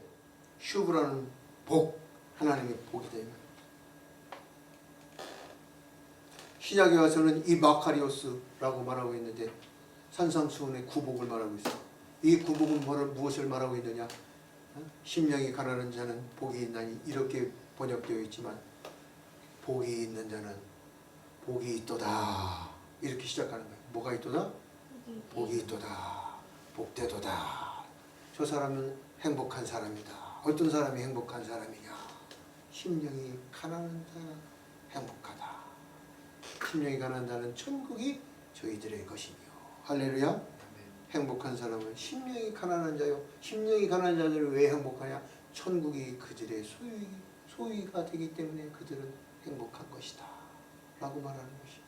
슈브라는 복, 하나님의 복이다 이 말이에요. 신약에 와서는 이 마카리오스라고 말하고 있는데 산상수훈의 구복을 말하고 있어요. 이 구복은 무엇을 말하고 있느냐? 심령이 가난한 자는 복이 있나니 이렇게 번역되어 있지만 복이 있는 자는 복이 있도다 이렇게 시작하는 거예요. 뭐가 있도다? 복이 있도다. 복되도다. 저 사람은 행복한 사람이다. 어떤 사람이 행복한 사람이냐? 심령이 가난한 자는 행복하다. 심령이 가난한 자는 천국이 저희들의 것이며. 할렐루야. 행복한 사람은 심령이 가난한 자요. 심령이 가난한 자들은 왜 행복하냐? 천국이 그들의 소유가 되기 때문에 그들은 행복한 것이다 라고 말하는 것이에요.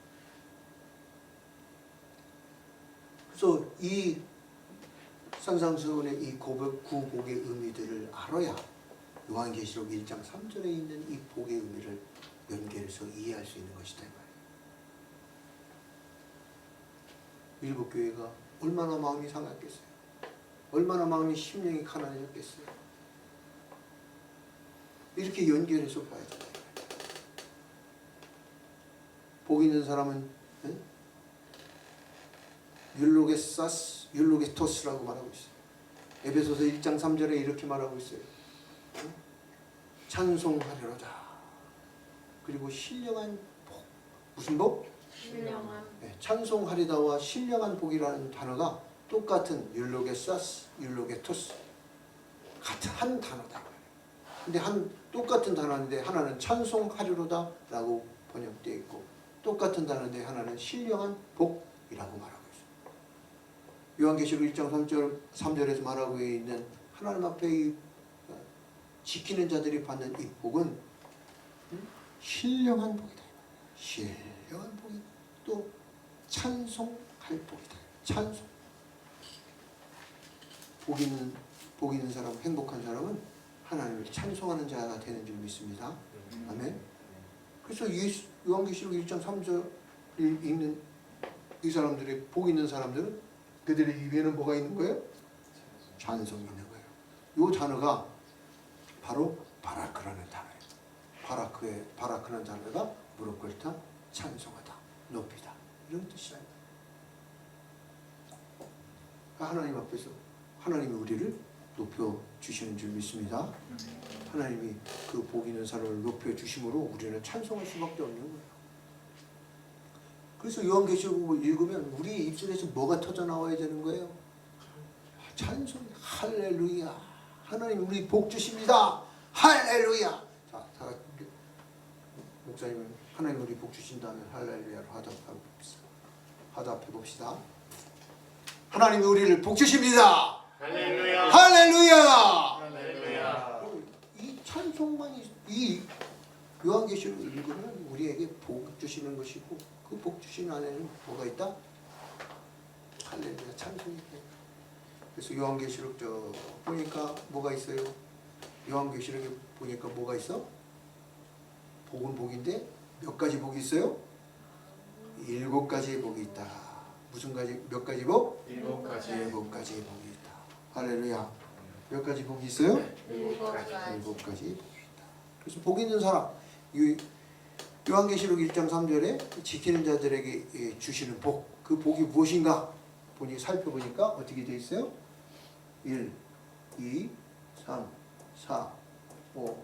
그래서 이 산상수훈의 이 구복의 의미들을 알아야 요한계시록 1장 3절에 있는 이 복의 의미를 연결해서 이해할 수 있는 것이다 이 말이에요. 일곱 교회가 얼마나 마음이 상했겠어요. 얼마나 마음이 심령이 가난해졌겠어요. 이렇게 연결해서 봐야 돼요. 복 있는 사람은 율로게토스라고 말하고 있어요. 에베소서 1장 3절에 이렇게 말하고 있어요. 찬송하려다. 그리고 신령한 복. 무슨 복? 신령한 찬송하리다와 신령한 복이라는 단어가 똑같은 율로게토스 같은 한 단어다. 근데 똑같은 단어인데 하나는 찬송하리로다라고 번역되어 있고 똑같은 단어인데 하나는 신령한 복이라고 말하고 있습니다. 요한계시록 1장 3절에서 말하고 있는 하나님 앞에 지키는 자들이 받는 이 복은 신령한 복이다. 신령한 복이 또 찬송할 복이다. 찬송. 복 있는 사람, 행복한 사람은 하나님을 찬송하는 자가 되는 줄 믿습니다. 아멘. 그래서 요한계시록 1장 3절을 읽는 이 사람들의 복 있는 사람들은 그들의 입에는 뭐가 있는 거예요? 찬송이 있는 거예요. 이 단어가 바로 바라크라는 단어예요. 바라크라는 단어가 무릎 꿇다, 찬송하다, 높이다 이런 뜻이에요. 하나님 앞에서 하나님이 우리를 높여주시는 줄 믿습니다. 하나님이 그 복 있는 사람을 높여주심으로 우리는 찬송할 수밖에 없는 거예요. 그래서 요한계시록을 읽으면 우리 입술에서 뭐가 터져나와야 되는 거예요? 찬송, 할렐루야. 하나님 우리 복 주십니다. 할렐루야. 자, 다 같이 목사님은 하나님 우리 복 주신다면 할렐루야로 화답해 봅시다. 하나님이 우리를 복 주십니다. 할렐루야. 할렐루야. 할렐루야. 이 찬송만이 이 요한계시록을 읽으면 우리에게 복 주시는 것이고 그 복 주신 안에는 뭐가 있다? 할렐루야 찬송이 있다. 그래서 요한계시록 보니까 뭐가 있어요? 요한계시록에 보니까 뭐가 있어? 복은 복인데 몇 가지 복이 있어요? 7가지의 복이 있다. 무슨 가지? 몇 가지 복? 7가지. 7가지의 복이 있다. 할렐루야. 몇 가지 복이 있어요? 7가지. 7가지 복이 있다. 그래서 복 있는 사람, 요한계시록 1장 3절에 지키는 자들에게 주시는 복, 그 복이 무엇인가? 보니 살펴보니까 어떻게 되어 있어요? 1, 2, 3, 4, 5,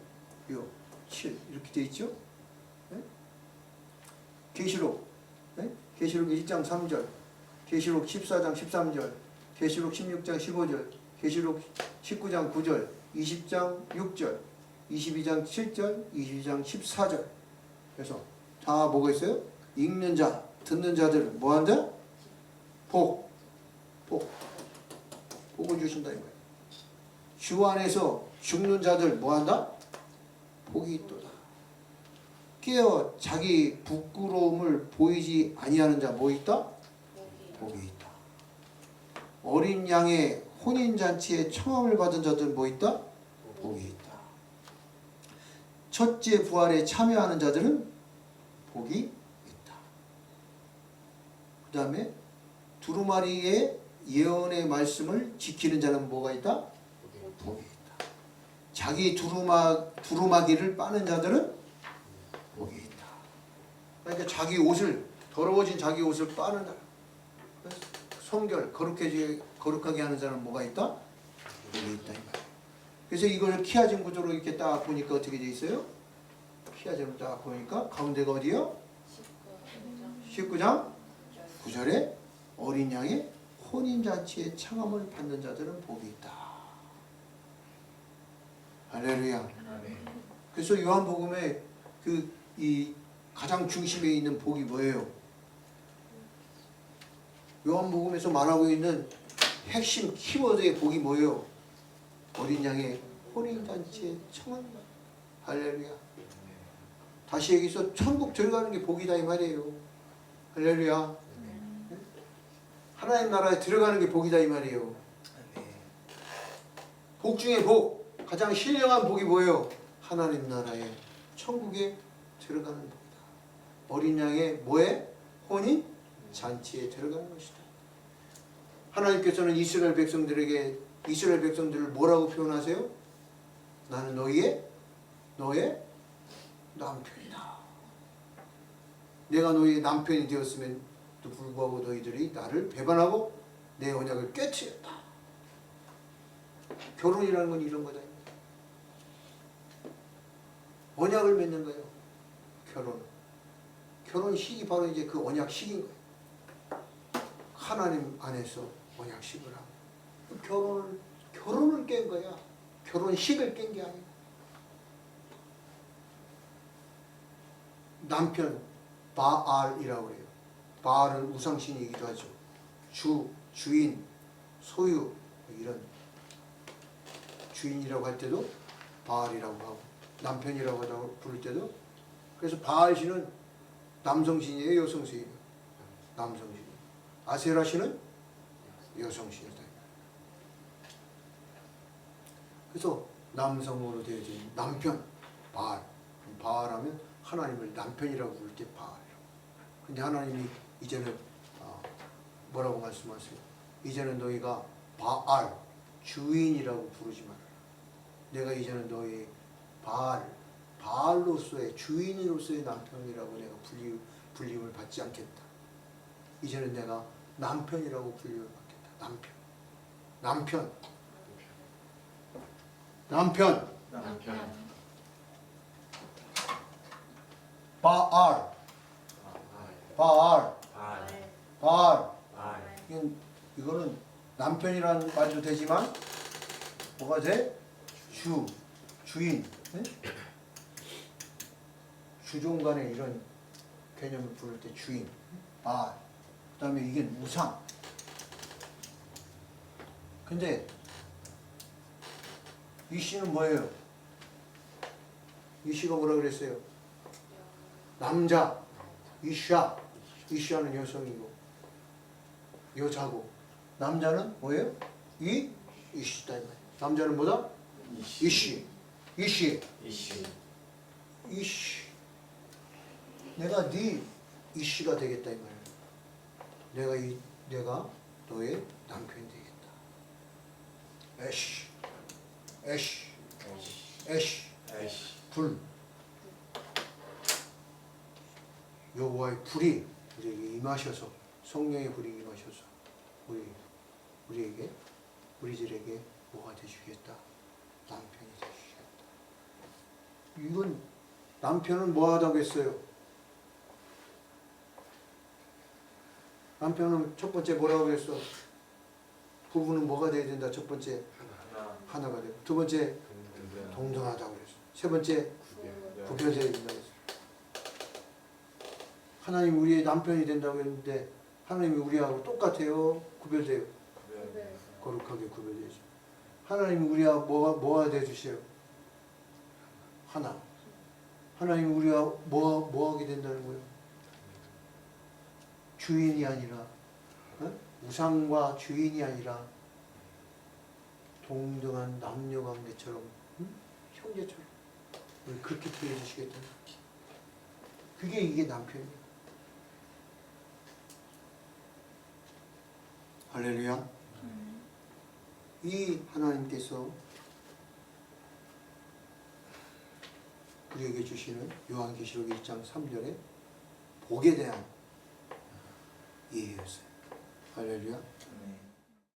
6, 7 이렇게 되어 있죠? 네? 계시록, 네? 계시록 1장 3절, 계시록 14장 13절, 계시록 16장 15절, 계시록 19장 9절, 20장 6절, 22장 7절, 22장 14절. 그래서 다 뭐가 있어요? 읽는 자, 듣는 자들 뭐한다? 복을 주신다 이 말이에요. 주 안에서 죽는 자들 뭐한다? 복이 있도다. 깨어 자기 부끄러움을 보이지 아니하는 자 뭐 있다? 복이 있다. 어린 양의 혼인잔치에 청함을 받은 자들 뭐 있다? 복이 있다. 첫째 부활에 참여하는 자들은 복이 있다. 그 다음에 두루마리의 예언의 말씀을 지키는 자는 뭐가 있다? 복이 있다. 자기 두루마기를 빠는 자들은 복이 있다. 그러니까 자기 옷을, 더러워진 자기 옷을 빠는 자, 성결, 거룩하게 하는 자는 뭐가 있다? 복이 있다 이 말이야. 그래서 이걸 키아진 구조로 이렇게 딱 보니까 어떻게 돼 있어요? 키아진을 딱 보니까 가운데가 어디요? 19장 9절에 어린 양의 혼인잔치에 청함을 받는 자들은 복이 있다. 할렐루야. 아멘. 그래서 요한복음의 이 가장 중심에 있는 복이 뭐예요? 요한복음에서 말하고 있는 핵심 키워드의 복이 뭐예요? 어린 양의 혼인잔치에 청함. 할렐루야. 다시 여기서 천국 들어가는 게 복이다 이 말이에요. 할렐루야. 하나님 나라에 들어가는 게 복이다 이 말이에요. 복 중에 복, 가장 신령한 복이 뭐예요? 하나님 나라에 천국에 들어가는 복이다. 어린 양의 뭐에? 혼인 잔치에 들어가는 것이다. 하나님께서는 이스라엘 백성들을 뭐라고 표현하세요? 나는 너의 남편이다. 내가 너의 남편이 되었음에도 불구하고 너희들이 나를 배반하고 내 언약을 깨뜨렸다. 결혼이라는 건 이런 거다. 언약을 맺는 거예요. 결혼식이 바로 이제 그 언약식인 거예요. 하나님 안에서 언약식을 하고 결혼을 깬 거야. 결혼식을 깬 게 아니야. 남편 바알이라고 해요. 바알은 우상신이기도 하죠. 주인, 소유 이런 주인이라고 할 때도 바알이라고 하고 남편이라고 부를 때도. 그래서 바알신은 남성신이에요, 여성신이에요? 남성신. 아세라신은 여성신이다. 그래서 남성으로 되어진 남편 바알. 바알하면 하나님을 남편이라고 부를 때 바알이라고. 근데 하나님이 이제는 뭐라고 말씀하세요? 이제는 너희가 바알, 주인이라고 부르지 말아라. 내가 이제는 너희 바알로서의 주인으로서의 남편이라고 내가 불림을 받지 않겠다. 이제는 내가 남편이라고 불림을 받겠다. 남편. 바알. 이거는 남편이라는 말도 되지만 뭐가 돼? 주인, 네? 주종 간의 이런 개념을 부를 때 주인, 바알. 그 다음에 이게 우상. 근데 이 씨는 뭐예요? 이 씨가 뭐라 그랬어요? 남자, 이샤는 여성이고 여자고, 남자는 뭐예요? 이씨다. 남자는 뭐다? 이씨. 내가 네 이씨가 되겠다 이 말이에요. 내가 너의 남편이 되겠다. 애쉬 불. 여호와의 불이 우리에게 임하셔서 성령의 불이 임하셔서 우리들에게 뭐가 되주겠다? 남편이 되주겠다. 이건 남편은 뭐 하다고 했어요? 남편은 첫 번째 뭐라고 그랬어? 부부는 뭐가 돼야 된다? 첫 번째 하나가 되고, 두 번째 동등하다고 그랬어. 세 번째 구별돼야 된다고 했어. 하나님 우리의 남편이 된다고 했는데 하나님이 우리하고 똑같아요? 구별돼요? 거룩하게 구별되죠. 하나님이 우리와 뭐가 되주세요? 하나. 하나님이 우리와 뭐 하게 된다는 거예요? 주인이 아니라, 우상과 주인이 아니라 동등한 남녀관계처럼, 형제처럼 그렇게 대해주시겠다. 이게 남편이에요. 할렐루야. 이 하나님께서 우리에게 주시는 요한계시록 1장 3절에 복에 대한 이해였어요. 할렐루야.